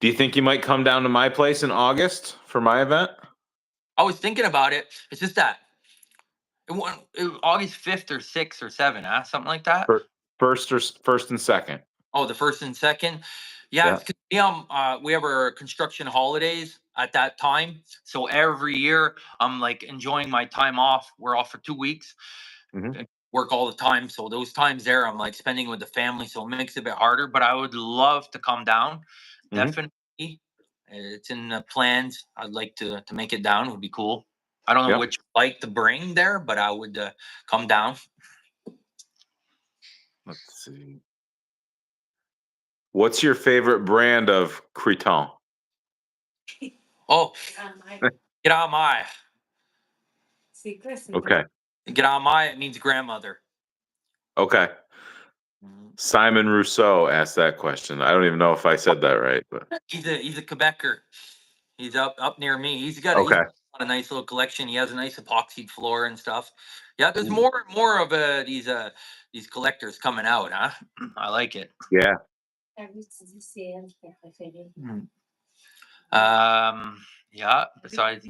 Speaker 1: Do you think you might come down to my place in August for my event?
Speaker 2: I was thinking about it. It's just that August 5th or 6th or 7th, huh? Something like that.
Speaker 1: First and second.
Speaker 2: Oh, the first and second. Yeah,
Speaker 1: Yeah.
Speaker 2: it's 'cause we have our construction holidays at that time. So every year I'm like enjoying my time off. We're off for 2 weeks.
Speaker 1: Hmm.
Speaker 2: Work all the time. So those times there I'm like spending with the family. So it makes it a bit harder. But I would love to come down.
Speaker 1: Hmm.
Speaker 2: Definitely. It's in the plans. I'd like to make it down. It would be cool. I don't know
Speaker 1: Yep.
Speaker 2: which bike to bring there, but I would come down.
Speaker 1: Let's see. What's your favorite brand of Creton?
Speaker 2: Oh, get on my
Speaker 1: Okay.
Speaker 2: get on my. It means grandmother.
Speaker 1: Okay.
Speaker 2: Mhm.
Speaker 1: Simon Rousseau asked that question. I don't even know if I said that right, but
Speaker 2: He's a Quebecer. He's up near me. He's
Speaker 1: okay.
Speaker 2: got a nice little collection. He has a nice epoxied floor and stuff. Yeah, there's
Speaker 1: Ooh.
Speaker 2: more and more of these collectors coming out, huh? I like it.
Speaker 1: Yeah.
Speaker 2: Mm. Um, yeah. Besides,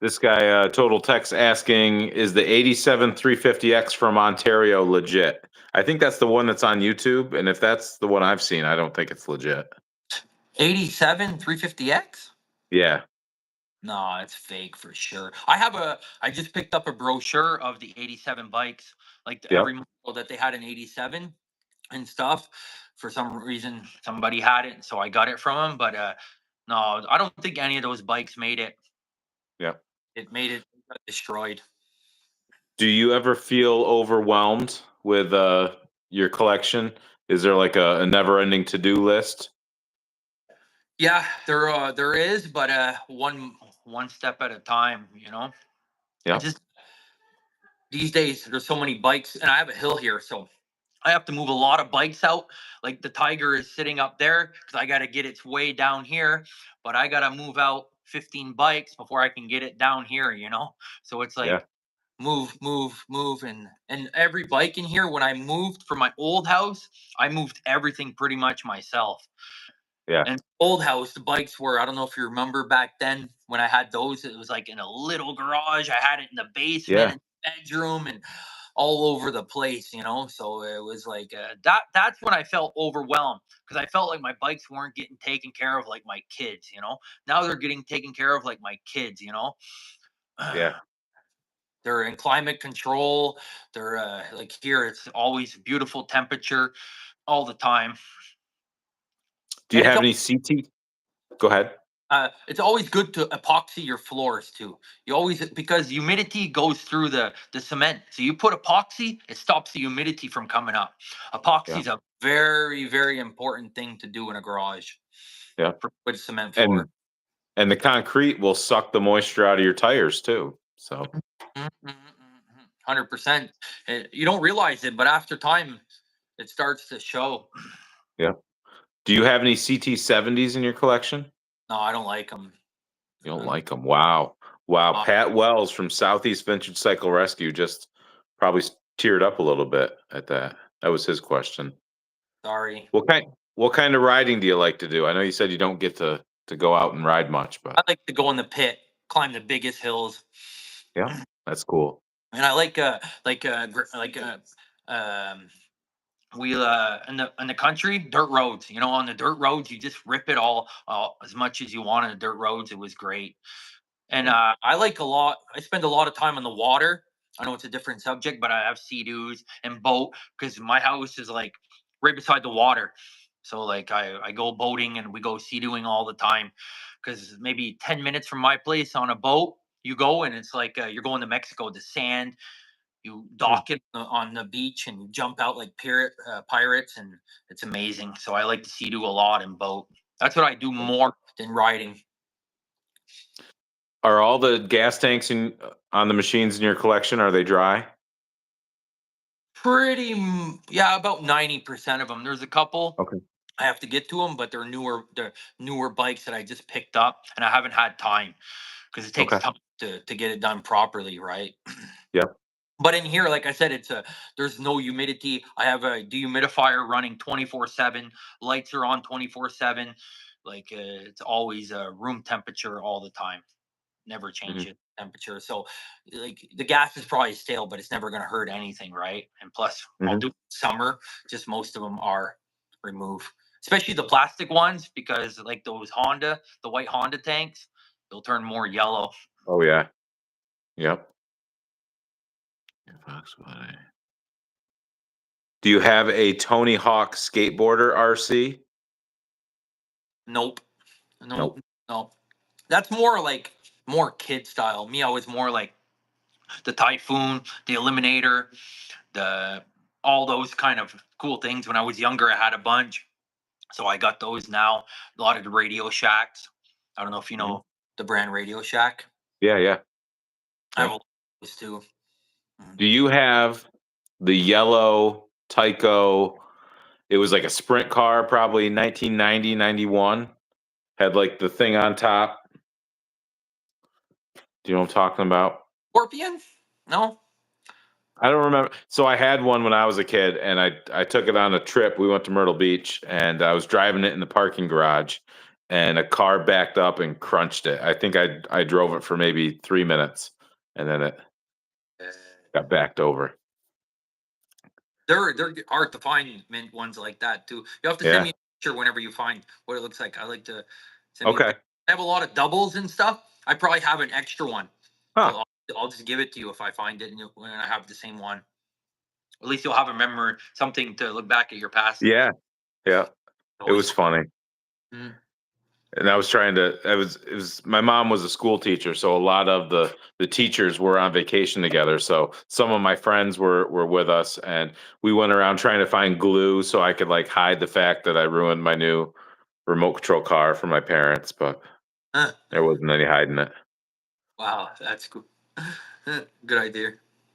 Speaker 1: This guy, Total Text, asking, is the 87 350X from Ontario legit? I think that's the one that's on YouTube. And if that's the one I've seen, I don't think it's legit.
Speaker 2: 87 350X.
Speaker 1: Yeah.
Speaker 2: No, it's fake for sure. I just picked up a brochure of the 87 bikes, like
Speaker 1: Yep.
Speaker 2: every model that they had in 87 and stuff. For some reason, somebody had it, so I got it from him. But no, I don't think any of those bikes made it.
Speaker 1: Yep.
Speaker 2: It got destroyed.
Speaker 1: Do you ever feel overwhelmed with your collection? Is there like a never ending to do list?
Speaker 2: Yeah, there is, but one step at a time. I
Speaker 1: Yep.
Speaker 2: just these days there's so many bikes, and I have a hill here, so I have to move a lot of bikes out. Like the Tiger is sitting up there because I got to get its way down here, but I got to move out 15 bikes before I can get it down here. So it's
Speaker 1: Yeah.
Speaker 2: like move, and every bike in here. When I moved from my old house, I moved everything pretty much myself.
Speaker 1: Yeah.
Speaker 2: And old house, the bikes were, I don't know if you remember back then when I had those, it was like in a little garage. I had it in the basement,
Speaker 1: Yeah.
Speaker 2: in the bedroom, and all over the place. So it was like that's when I felt overwhelmed because I felt like my bikes weren't getting taken care of like my kids. Now they're getting taken care of like my kids.
Speaker 1: Yeah.
Speaker 2: They're in climate control. They're like here, it's always beautiful temperature all the time.
Speaker 1: Do you
Speaker 2: And
Speaker 1: have any CT? Go ahead.
Speaker 2: it's always good to epoxy your floors too. You always because humidity goes through the cement. So you put epoxy, it stops the humidity from coming up. Epoxy
Speaker 1: Yeah.
Speaker 2: is a very very important thing to do in a garage
Speaker 1: Yeah.
Speaker 2: with cement floor.
Speaker 1: And the concrete will suck the moisture out of your tires too. So
Speaker 2: 100%. You don't realize it, but after time, it starts to show.
Speaker 1: yeah. Do you have any CT70s in your collection?
Speaker 2: No, I don't like them.
Speaker 1: You don't like them. Wow. Wow. Pat Wells from Southeast Vintage Cycle Rescue just probably teared up a little bit at that. That was his question.
Speaker 2: Sorry.
Speaker 1: What kind of riding do you like to do? I know you said you don't get to go out and ride much,
Speaker 2: I
Speaker 1: but
Speaker 2: like to go in the pit, climb the biggest hills,
Speaker 1: yeah, that's cool.
Speaker 2: and I um, we in the country dirt roads. On the dirt roads, you just rip it all as much as you want on the dirt roads. It was great, and
Speaker 1: Yeah.
Speaker 2: I spend a lot of time on the water. I know it's a different subject, but I have sea-doos and boat because my house is like right beside the water. So like I go boating and we go sea-dooing all the time because maybe 10 minutes from my place on a boat, you go and it's like you're going to Mexico. The sand, you
Speaker 1: Mm.
Speaker 2: dock it on the beach and you jump out like pirates, and it's amazing. So I like to sea-doo a lot and boat. That's what I do more than riding.
Speaker 1: Are all the gas tanks on the machines in your collection, are they dry?
Speaker 2: Yeah, about 90% of them. There's a couple
Speaker 1: Okay.
Speaker 2: I have to get to them, but they're newer bikes that I just picked up, and I haven't had time because it takes
Speaker 1: Okay.
Speaker 2: time to get it done properly, right?
Speaker 1: Yep.
Speaker 2: But in here, like I said, there's no humidity. I have a dehumidifier running 24/7. Lights are on 24/7. Like it's always room temperature all the time. Never change
Speaker 1: Mhm.
Speaker 2: it temperature. So like the gas is probably stale, but it's never going to hurt anything, right? And plus, I'll
Speaker 1: Mhm.
Speaker 2: do summer. Just most of them are remove, especially the plastic ones, because like those the white Honda tanks, they'll turn more yellow.
Speaker 1: Oh, yeah. Yep. Fox. Do you have a Tony Hawk skateboarder RC?
Speaker 2: Nope, nope,
Speaker 1: Nope.
Speaker 2: nope. That's more kid style. Me, I was more like the Typhoon, the Eliminator, the all those kind of cool things. When I was younger, I had a bunch. So I got those now. A lot of the Radio Shacks. I don't know if you
Speaker 1: Mhm.
Speaker 2: know the brand Radio Shack.
Speaker 1: Yeah, yeah.
Speaker 2: I have a
Speaker 1: Yep.
Speaker 2: lot of those too. Mhm.
Speaker 1: Do you have the yellow Tyco? It was like a sprint car, probably 1990, 91. Had like the thing on top. Do you know what I'm talking about?
Speaker 2: Scorpion? No.
Speaker 1: I don't remember. So I had one when I was a kid, and I took it on a trip. We went to Myrtle Beach, and I was driving it in the parking garage, and a car backed up and crunched it. I think I drove it for maybe 3 minutes, and then it
Speaker 2: Uh,
Speaker 1: got backed over.
Speaker 2: they're hard to find mint ones like that too. You have to send
Speaker 1: Yeah.
Speaker 2: me a picture whenever you find what it looks like. I like to send me a
Speaker 1: Okay.
Speaker 2: picture. I have a lot of doubles and stuff. I probably have an extra one, so
Speaker 1: Huh.
Speaker 2: I'll just give it to you if I find it and when I have the same one. At least you'll have a memory, something to look back at your past.
Speaker 1: Yeah. Yeah. It
Speaker 2: Always
Speaker 1: was
Speaker 2: fun.
Speaker 1: funny.
Speaker 2: Mm.
Speaker 1: And I was trying to I was it was my mom was a school teacher, so a lot of the teachers were on vacation together. So some of my friends were with us, and we went around trying to find glue so I could like hide the fact that I ruined my new remote control car for my parents, but
Speaker 2: Huh.
Speaker 1: there wasn't any hiding it.
Speaker 2: Wow, that's cool. Good idea.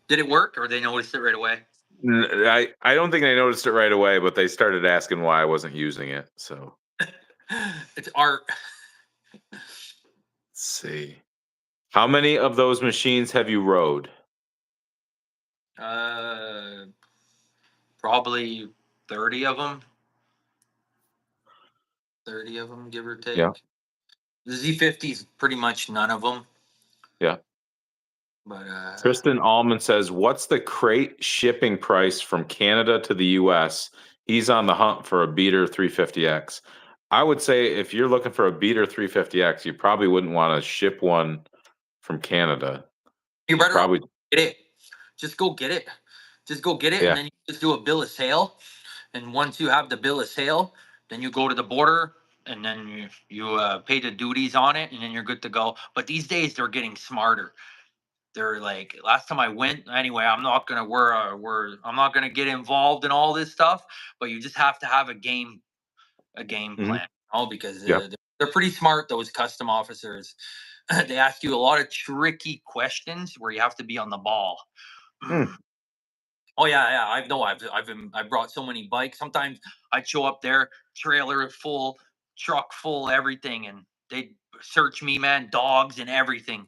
Speaker 2: Did it work, or they noticed it right away?
Speaker 1: I don't think they noticed it right away, but they started asking why I wasn't using it. So
Speaker 2: It's art.
Speaker 1: let's see. How many of those machines have you rode?
Speaker 2: Uh, Probably 30 of them. 30 of them, give or
Speaker 1: Yeah.
Speaker 2: take. The Z50s, pretty much none of them.
Speaker 1: Yeah.
Speaker 2: But
Speaker 1: Tristan Allman says, "What's the crate shipping price from Canada to the US?" He's on the hunt for a beater 350X. I would say if you're looking for a beater 350X, you probably wouldn't want to ship one from Canada.
Speaker 2: you're
Speaker 1: You
Speaker 2: better off
Speaker 1: probably,
Speaker 2: get it. Just go get it. Just go get it, and
Speaker 1: yeah.
Speaker 2: then you just do a bill of sale. And once you have the bill of sale, then you go to the border, and then you pay the duties on it, and then you're good to go. But these days they're getting smarter. They're like last time I went anyway. I'm not gonna get involved in all this stuff, but you just have to have a game
Speaker 1: Hmm.
Speaker 2: plan, because
Speaker 1: Yeah.
Speaker 2: they're pretty smart. Those custom officers, they ask you a lot of tricky questions where you have to be on the ball.
Speaker 1: Hmm.
Speaker 2: Oh yeah, yeah. I've brought so many bikes. Sometimes I'd show up there, trailer full, truck full, everything, and they'd search me, man, dogs and everything.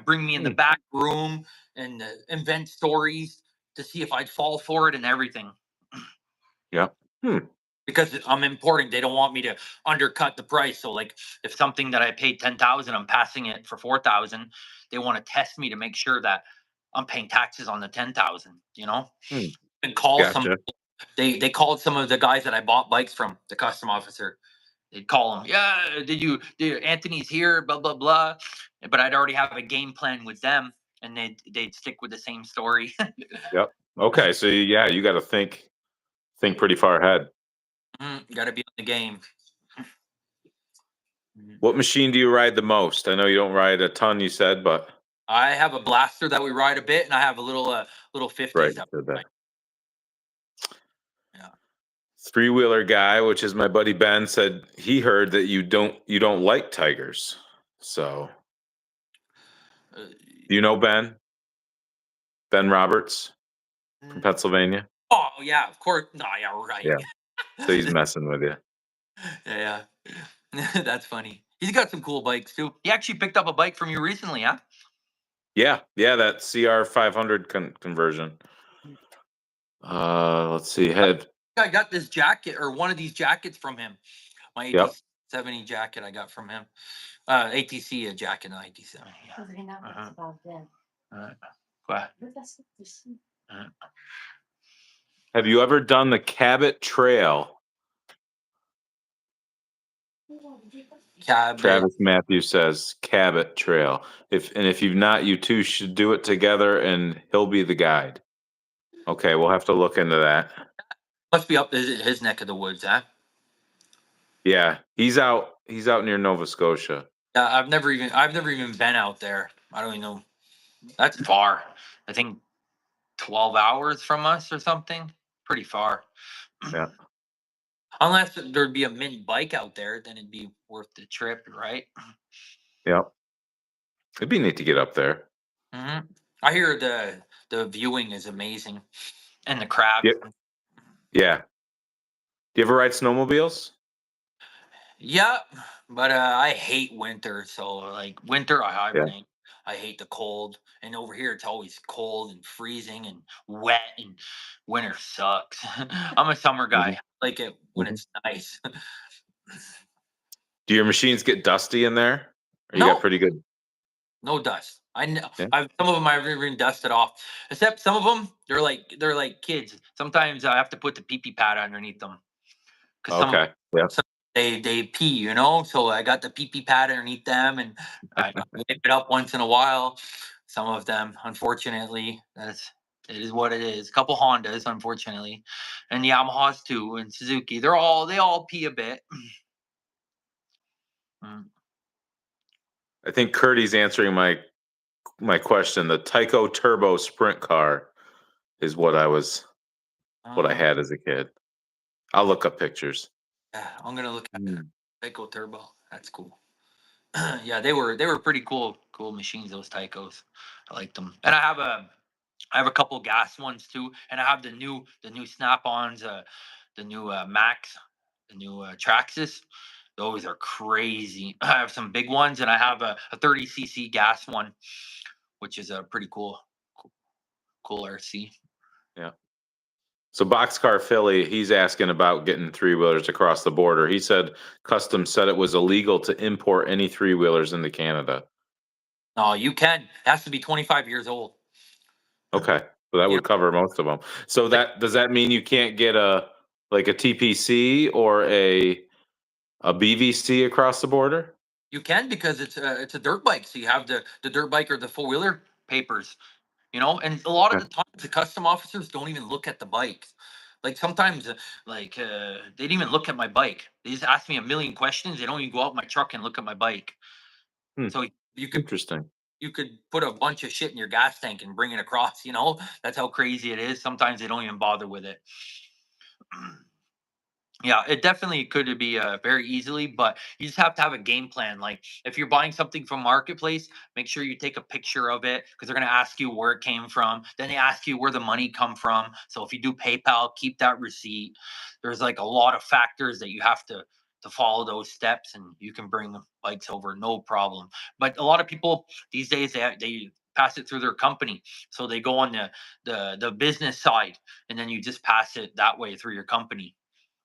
Speaker 2: Bring me in the
Speaker 1: Hmm.
Speaker 2: back room and invent stories to see if I'd fall for it and everything.
Speaker 1: Yeah. Hmm.
Speaker 2: Because I'm importing, they don't want me to undercut the price. So like, if something that I paid 10,000, I'm passing it for 4,000. They want to test me to make sure that I'm paying taxes on the 10,000.
Speaker 1: Hmm.
Speaker 2: And call some
Speaker 1: Gotcha.
Speaker 2: they called some of the guys that I bought bikes from, the custom officer. They'd call them, yeah, did Anthony's here, blah blah blah. But I'd already have a game plan with them, and they'd stick with the same story.
Speaker 1: Yep. Okay, so yeah, you got to think pretty far ahead.
Speaker 2: You got to be on the game. Mhm.
Speaker 1: What machine do you ride the most? I know you don't ride a ton, you said, but
Speaker 2: I have a blaster that we ride a bit, and I have a little
Speaker 1: right,
Speaker 2: 50s that
Speaker 1: you said
Speaker 2: we
Speaker 1: that.
Speaker 2: ride. Yeah.
Speaker 1: Three-wheeler guy, which is my buddy Ben, said he heard that you don't like tigers. So,
Speaker 2: Uh,
Speaker 1: do you know Ben? Ben Roberts from
Speaker 2: mm,
Speaker 1: Pennsylvania?
Speaker 2: oh yeah, of course. No, yeah, right.
Speaker 1: Yeah. So he's messing with you.
Speaker 2: Yeah, yeah. That's funny. He's got some cool bikes too. He actually picked up a bike from you recently, huh?
Speaker 1: Yeah, yeah, that CR 500 conversion. Let's see.
Speaker 2: I got this jacket or one of these jackets from him. My
Speaker 1: Yep.
Speaker 2: AT70 jacket I got from him. ATC jacket, not AT70. Uh, what? Uh,
Speaker 1: Have you ever done the Cabot Trail?
Speaker 2: Cabot.
Speaker 1: Travis Matthews says Cabot Trail. If you've not, you two should do it together, and he'll be the guide. Okay, we'll have to look into that.
Speaker 2: Must be up his neck of the woods, huh?
Speaker 1: Yeah, he's out. He's out near Nova Scotia.
Speaker 2: Yeah, I've never even been out there. I don't even know. That's far. I think 12 hours from us or something. Pretty far.
Speaker 1: Yeah.
Speaker 2: Unless there'd be a mini bike out there, then it'd be worth the trip, right?
Speaker 1: Yep. It'd be neat to get up there.
Speaker 2: hmm I hear the viewing is amazing and the crabs.
Speaker 1: Yeah. Yeah. Do you ever ride snowmobiles?
Speaker 2: Yeah, but I hate winter. So like winter, I
Speaker 1: Yeah.
Speaker 2: hibernate. I hate the cold, and over here it's always cold and freezing and wet, and winter sucks. I'm a summer
Speaker 1: Mhm.
Speaker 2: guy. I like it when
Speaker 1: Mhm.
Speaker 2: it's nice.
Speaker 1: Do your machines get dusty in there? Or you got
Speaker 2: No,
Speaker 1: pretty good?
Speaker 2: no dust. I know.
Speaker 1: Yeah.
Speaker 2: I've some of them I've even dusted off. Except some of them, they're like kids. Sometimes I have to put the pee pee pad underneath them because
Speaker 1: Okay. Yeah.
Speaker 2: some they pee, So I got the pee pee pad underneath them, and I wipe it up once in a while. Some of them, unfortunately, it is what it is. A couple Hondas, unfortunately, and Yamahas too, and Suzuki. They all pee a bit. Mm.
Speaker 1: I think Curdy's answering my question. The Tyco Turbo Sprint car is what I
Speaker 2: Uh,
Speaker 1: had as a kid. I'll look up pictures.
Speaker 2: yeah, I'm gonna look at
Speaker 1: Mm.
Speaker 2: Tyco Turbo. That's cool. Yeah, they were pretty cool machines. Those Tycos, I liked them. And I have a couple gas ones too, and I have the new Snap-ons, the new Max, the new Traxxas. Those are crazy. I have some big ones, and I have a 30cc gas one, which is a pretty cool RC.
Speaker 1: Yeah. So Boxcar Philly, he's asking about getting three wheelers across the border. He said Customs said it was illegal to import any three wheelers into Canada.
Speaker 2: No, you can. It has to be 25 years old.
Speaker 1: Okay, so that
Speaker 2: You
Speaker 1: would cover most of them. So
Speaker 2: like
Speaker 1: that does that mean you can't get a TPC or a BVC across the border?
Speaker 2: you can because it's a dirt bike, so you have the dirt bike or the four wheeler papers. And a lot of
Speaker 1: Okay.
Speaker 2: the times the custom officers don't even look at the bikes. Like sometimes they didn't even look at my bike. They just ask me a million questions. They don't even go out my truck and look at my bike.
Speaker 1: Hmm,
Speaker 2: So you could
Speaker 1: interesting.
Speaker 2: you could put a bunch of shit in your gas tank and bring it across. That's how crazy it is. Sometimes they don't even bother with it. Yeah, it definitely could be very easily, but you just have to have a game plan. Like if you're buying something from marketplace, make sure you take a picture of it because they're going to ask you where it came from. Then they ask you where the money come from. So if you do PayPal, keep that receipt. There's like a lot of factors that you have to follow those steps, and you can bring bikes over no problem. But a lot of people these days they pass it through their company, so they go on the business side, and then you just pass it that way through your company,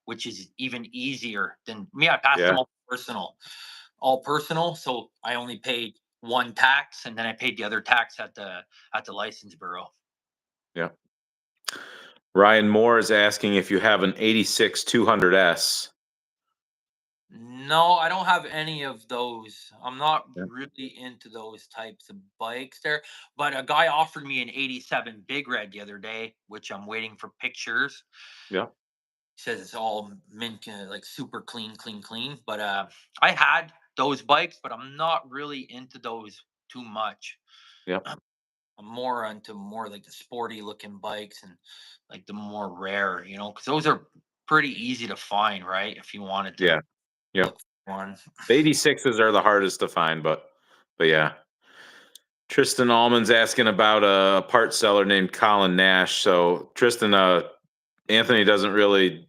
Speaker 2: which is even easier than me. I passed
Speaker 1: Yeah,
Speaker 2: them all personal. So I only paid one tax, and then I paid the other tax at the license bureau.
Speaker 1: yeah. Ryan Moore is asking if you have an 86 200S.
Speaker 2: No, I don't have any of those. I'm not
Speaker 1: Yeah.
Speaker 2: really into those types of bikes there. But a guy offered me an 87 Big Red the other day, which I'm waiting for pictures.
Speaker 1: Yeah.
Speaker 2: He says it's all mint, like super clean, clean, clean. But I had those bikes, but I'm not really into those too much.
Speaker 1: Yeah.
Speaker 2: I'm more into more like the sporty looking bikes and like the more rare, because those are pretty easy to find, right? If you wanted to
Speaker 1: Yeah. Yeah.
Speaker 2: look for one.
Speaker 1: The 86s are the hardest to find, but yeah. Tristan Allman's asking about a part seller named Colin Nash. So Tristan, Anthony doesn't really,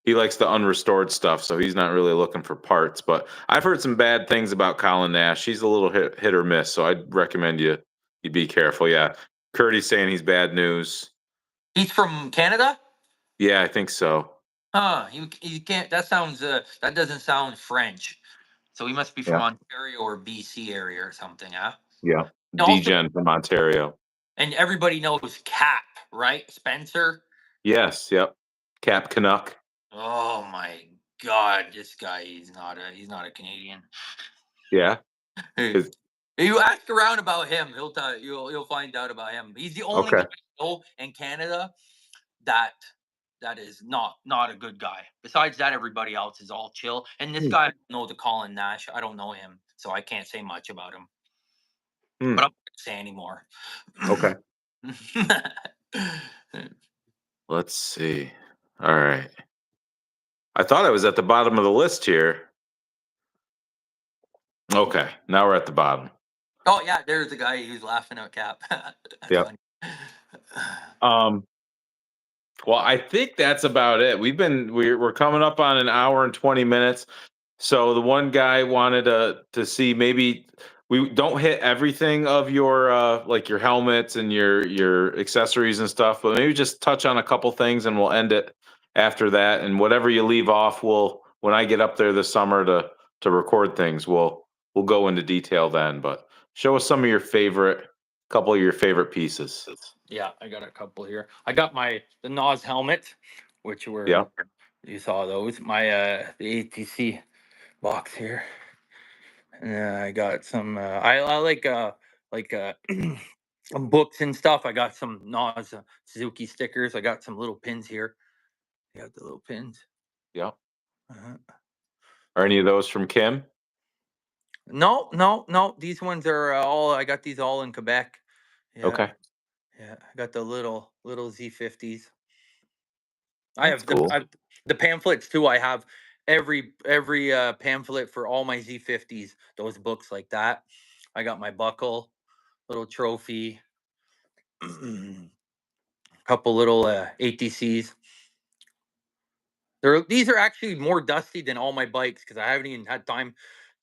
Speaker 1: he likes the unrestored stuff, so he's not really looking for parts. But I've heard some bad things about Colin Nash. He's a little hit or miss, so I'd recommend you be careful. Yeah, Curdy's saying he's bad news.
Speaker 2: He's from Canada?
Speaker 1: Yeah, I think so.
Speaker 2: Huh, you can't that doesn't sound French. So he must be from
Speaker 1: Yeah,
Speaker 2: Ontario or BC area or something, huh?
Speaker 1: yeah.
Speaker 2: And also,
Speaker 1: Degen from Ontario.
Speaker 2: and everybody knows Cap, right? Spencer.
Speaker 1: Yes, yep. Cap Canuck.
Speaker 2: Oh my God, this guy he's not a Canadian.
Speaker 1: Yeah.
Speaker 2: Hey,
Speaker 1: Is
Speaker 2: you ask around about him, he'll tell you, you'll find out about him. He's the only
Speaker 1: okay.
Speaker 2: guy I know in Canada that that is not a good guy. Besides that, everybody else is all chill. And this
Speaker 1: Hmm.
Speaker 2: guy, I don't know the Colin Nash. I don't know him, so I can't say much about him.
Speaker 1: Hmm.
Speaker 2: But I'm not gonna say anymore.
Speaker 1: Okay. Let's see. All right. I thought I was at the bottom of the list here. Okay, now we're at the bottom.
Speaker 2: Oh yeah, there's the guy who's laughing at Cap. That's
Speaker 1: Yep.
Speaker 2: funny.
Speaker 1: Um, well, I think that's about it. We're coming up on an hour and 20 minutes. So the one guy wanted to see maybe we don't hit everything of your like your helmets and your accessories and stuff, but maybe just touch on a couple things and we'll end it after that. And whatever you leave off, we'll when I get up there this summer to record things, we'll go into detail then. But show us some of your favorite couple of your favorite pieces.
Speaker 2: Yeah, I got a couple here. I got the Nas helmet, which
Speaker 1: Yeah.
Speaker 2: were you saw those. My the ATC box here. And I got some. I like books and stuff. I got some Nas Suzuki stickers. I got some little pins here. You got the little pins.
Speaker 1: Yeah.
Speaker 2: Uh-huh.
Speaker 1: Are any of those from Kim?
Speaker 2: No, no, no. These ones are all. I got these all in Quebec. Yeah,
Speaker 1: Okay.
Speaker 2: yeah. I got the little Z50s.
Speaker 1: That's cool.
Speaker 2: The pamphlets too. I have every pamphlet for all my Z50s. Those books like that. I got my buckle, little trophy, couple little ATCs. These are actually more dusty than all my bikes because I haven't even had time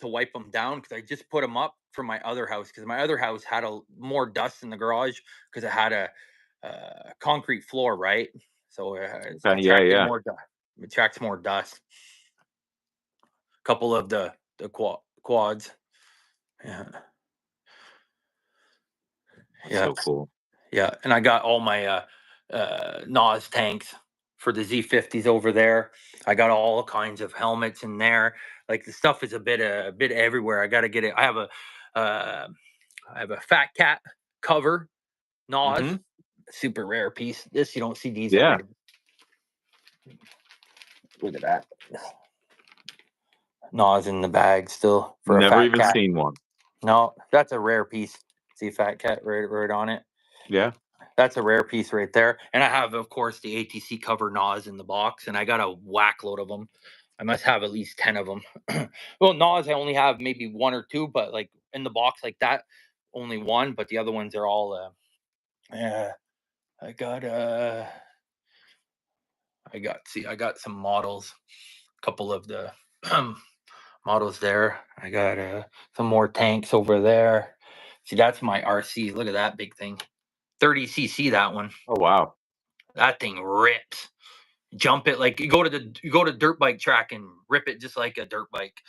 Speaker 2: to wipe them down because I just put them up for my other house because my other house had a more dust in the garage because it had a concrete floor, right? So it's
Speaker 1: Okay. Yeah.
Speaker 2: attracted
Speaker 1: Yeah.
Speaker 2: more dust. Attracts more dust. Couple of the quads. Yeah,
Speaker 1: That's
Speaker 2: yeah,
Speaker 1: so cool.
Speaker 2: yeah. And I got all my Nas tanks for the Z50s over there. I got all kinds of helmets in there. Like the stuff is a bit everywhere. I got to get it. Uh, I have a Fat Cat cover Nas,
Speaker 1: Mm-hmm.
Speaker 2: super rare piece. This you don't see these every
Speaker 1: Yeah.
Speaker 2: day. Look at that. Nas in the bag still for a
Speaker 1: Never
Speaker 2: Fat
Speaker 1: even
Speaker 2: Cat.
Speaker 1: seen one.
Speaker 2: No, that's a rare piece. See Fat Cat right on it.
Speaker 1: Yeah.
Speaker 2: That's a rare piece right there. And I have, of course, the ATC cover Nas in the box, and I got a whack load of them. I must have at least 10 of them. Well, Nas, I only have maybe one or two, but like in the box like that, only one. But the other ones are all. Uh, I got. I got some models. A couple of the models there. I got some more tanks over there. See, that's my RC. Look at that big thing. 30cc. That one.
Speaker 1: Oh wow.
Speaker 2: That thing rips. Jump it like you go to dirt bike track and rip it just like a dirt bike.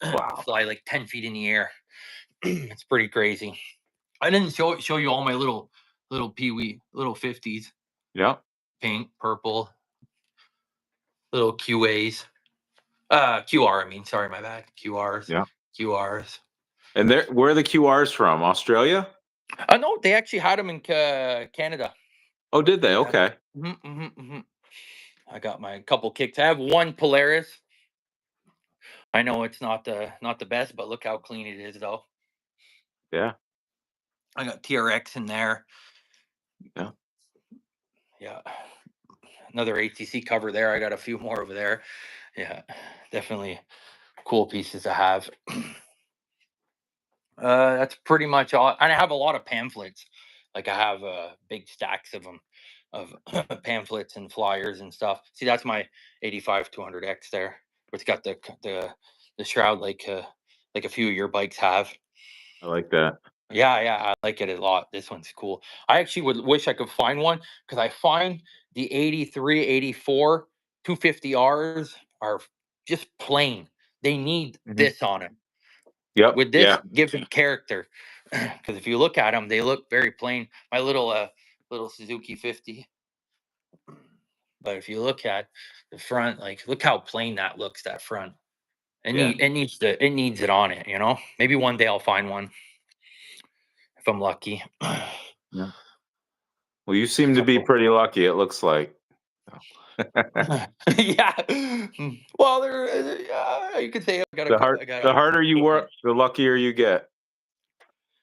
Speaker 1: Wow.
Speaker 2: Fly like 10 feet in the air. It's pretty crazy. I didn't show you all my little peewee little 50s,
Speaker 1: Yeah.
Speaker 2: pink, purple, little QAs. QR. I mean, sorry, my bad. QRs.
Speaker 1: Yeah.
Speaker 2: QRs.
Speaker 1: And where are the QRs from? Australia?
Speaker 2: No, they actually had them in Canada.
Speaker 1: Oh, did they?
Speaker 2: Yeah.
Speaker 1: Okay.
Speaker 2: I got my couple kicks. I have one Polaris. I know it's not the best, but look how clean it is, though.
Speaker 1: Yeah.
Speaker 2: I got TRX in there.
Speaker 1: Yeah.
Speaker 2: Yeah. Another ATC cover there. I got a few more over there. Yeah, definitely cool pieces to have. That's pretty much all. And I have a lot of pamphlets. Like I have big stacks of them, of pamphlets and flyers and stuff. See, that's my 85 200X there. It's got the shroud like a few of your bikes have.
Speaker 1: I like that.
Speaker 2: Yeah, I like it a lot. This one's cool. I actually would wish I could find one because I find the 83, 84, 250Rs are just plain. They need
Speaker 1: Mhm.
Speaker 2: this on it.
Speaker 1: Yep.
Speaker 2: With this
Speaker 1: Yeah.
Speaker 2: gives them character. Because if you look at them, they look very plain. My little Suzuki 50. But if you look at the front, like look how plain that looks, that front.
Speaker 1: Yeah.
Speaker 2: It needs it on it, you know? Maybe one day I'll find one if I'm lucky.
Speaker 1: Yeah. Well, you seem to be pretty lucky, it looks like.
Speaker 2: Yeah. Well, you could say I got a couple. I got
Speaker 1: The
Speaker 2: a
Speaker 1: harder you work, the luckier you get.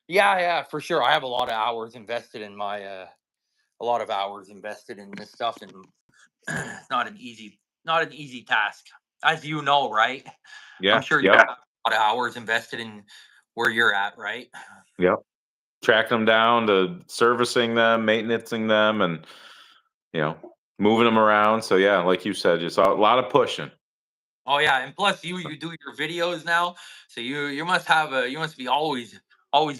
Speaker 2: yeah, for sure. I have a lot of hours invested in my a lot of hours invested in this stuff, and it's not an easy task, as you know, right? I'm
Speaker 1: Yeah.
Speaker 2: sure you
Speaker 1: Yep.
Speaker 2: have a lot of hours invested in where you're at, right?
Speaker 1: Yep. Tracking them down to servicing them, maintaining them, and you know, moving them around. So yeah, like you said, just a lot of pushing.
Speaker 2: Oh yeah, and plus you do your videos now, so you must have a you must be always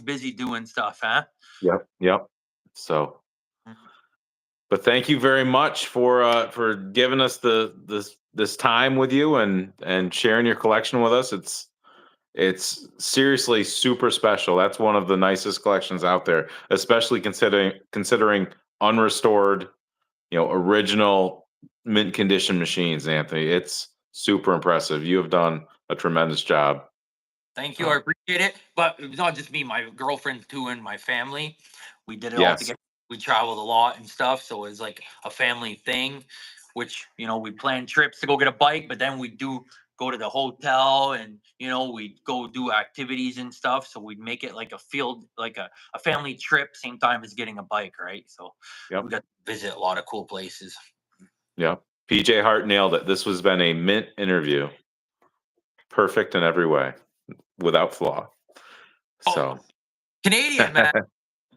Speaker 2: busy doing stuff, huh?
Speaker 1: Yep. Yep. So,
Speaker 2: Mhm.
Speaker 1: but thank you very much for giving us this time with you and sharing your collection with us. It's seriously super special. That's one of the nicest collections out there, especially considering unrestored, original mint condition machines, Anthony. It's super impressive. You have done a tremendous job.
Speaker 2: Thank you, I
Speaker 1: So,
Speaker 2: appreciate it. But it was not just me, my girlfriend too, and my family. We did it all
Speaker 1: yes.
Speaker 2: together. We traveled a lot and stuff, so it was like a family thing. Which we plan trips to go get a bike, but then we do go to the hotel, and we go do activities and stuff. So we'd make it like a field, like a family trip, same time as getting a bike, right? So
Speaker 1: Yep.
Speaker 2: we got to visit a lot of cool places.
Speaker 1: Yep. PJ Hart nailed it. This has been a mint interview. Perfect in every way, without flaw.
Speaker 2: Oh,
Speaker 1: So,
Speaker 2: Canadian man.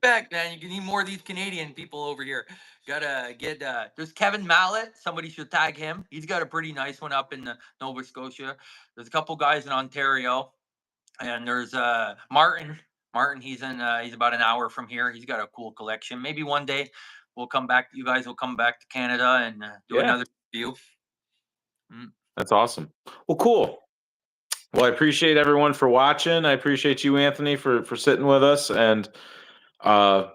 Speaker 2: Back, man. You can need more of these Canadian people over here. Gotta get there's Kevin Mallet. Somebody should tag him. He's got a pretty nice one up in Nova Scotia. There's a couple guys in Ontario. And there's Martin. Martin, he's about an hour from here. He's got a cool collection. Maybe one day we'll come back. You guys will come back to Canada and do
Speaker 1: yeah,
Speaker 2: another review. Mm.
Speaker 1: that's awesome. Well, cool. Well, I appreciate everyone for watching. I appreciate you, Anthony, for sitting with us. And uh,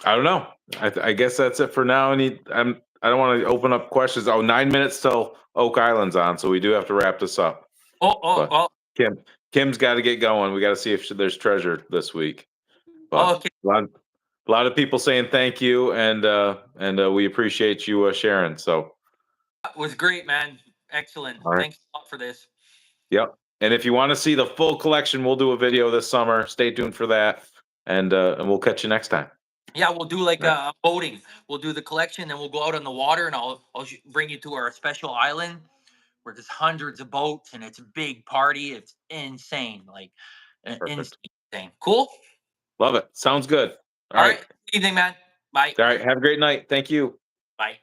Speaker 1: I don't know. I guess that's it for now. I don't want to open up questions. Oh, 9 minutes till Oak Island's on, so we do have to wrap this up. But
Speaker 2: Oh,
Speaker 1: Kim's got to get going. We got to see if there's treasure this week. But
Speaker 2: okay.
Speaker 1: a lot of people saying thank you, and we appreciate you sharing. So,
Speaker 2: That was great, man. Excellent.
Speaker 1: all right.
Speaker 2: Thanks a lot for this.
Speaker 1: Yep. And if you want to see the full collection, we'll do a video this summer. Stay tuned for that, and we'll catch you next time.
Speaker 2: Yeah, we'll do like
Speaker 1: All right.
Speaker 2: boating. We'll do the collection, then we'll go out on the water, and I'll bring you to our special island where there's hundreds of boats, and it's a big party. It's insane, like
Speaker 1: Perfect.
Speaker 2: insane. Cool.
Speaker 1: Love it. Sounds good. All
Speaker 2: All
Speaker 1: right.
Speaker 2: right. Good evening, man. Bye.
Speaker 1: All right. Have a great night. Thank you.
Speaker 2: Bye.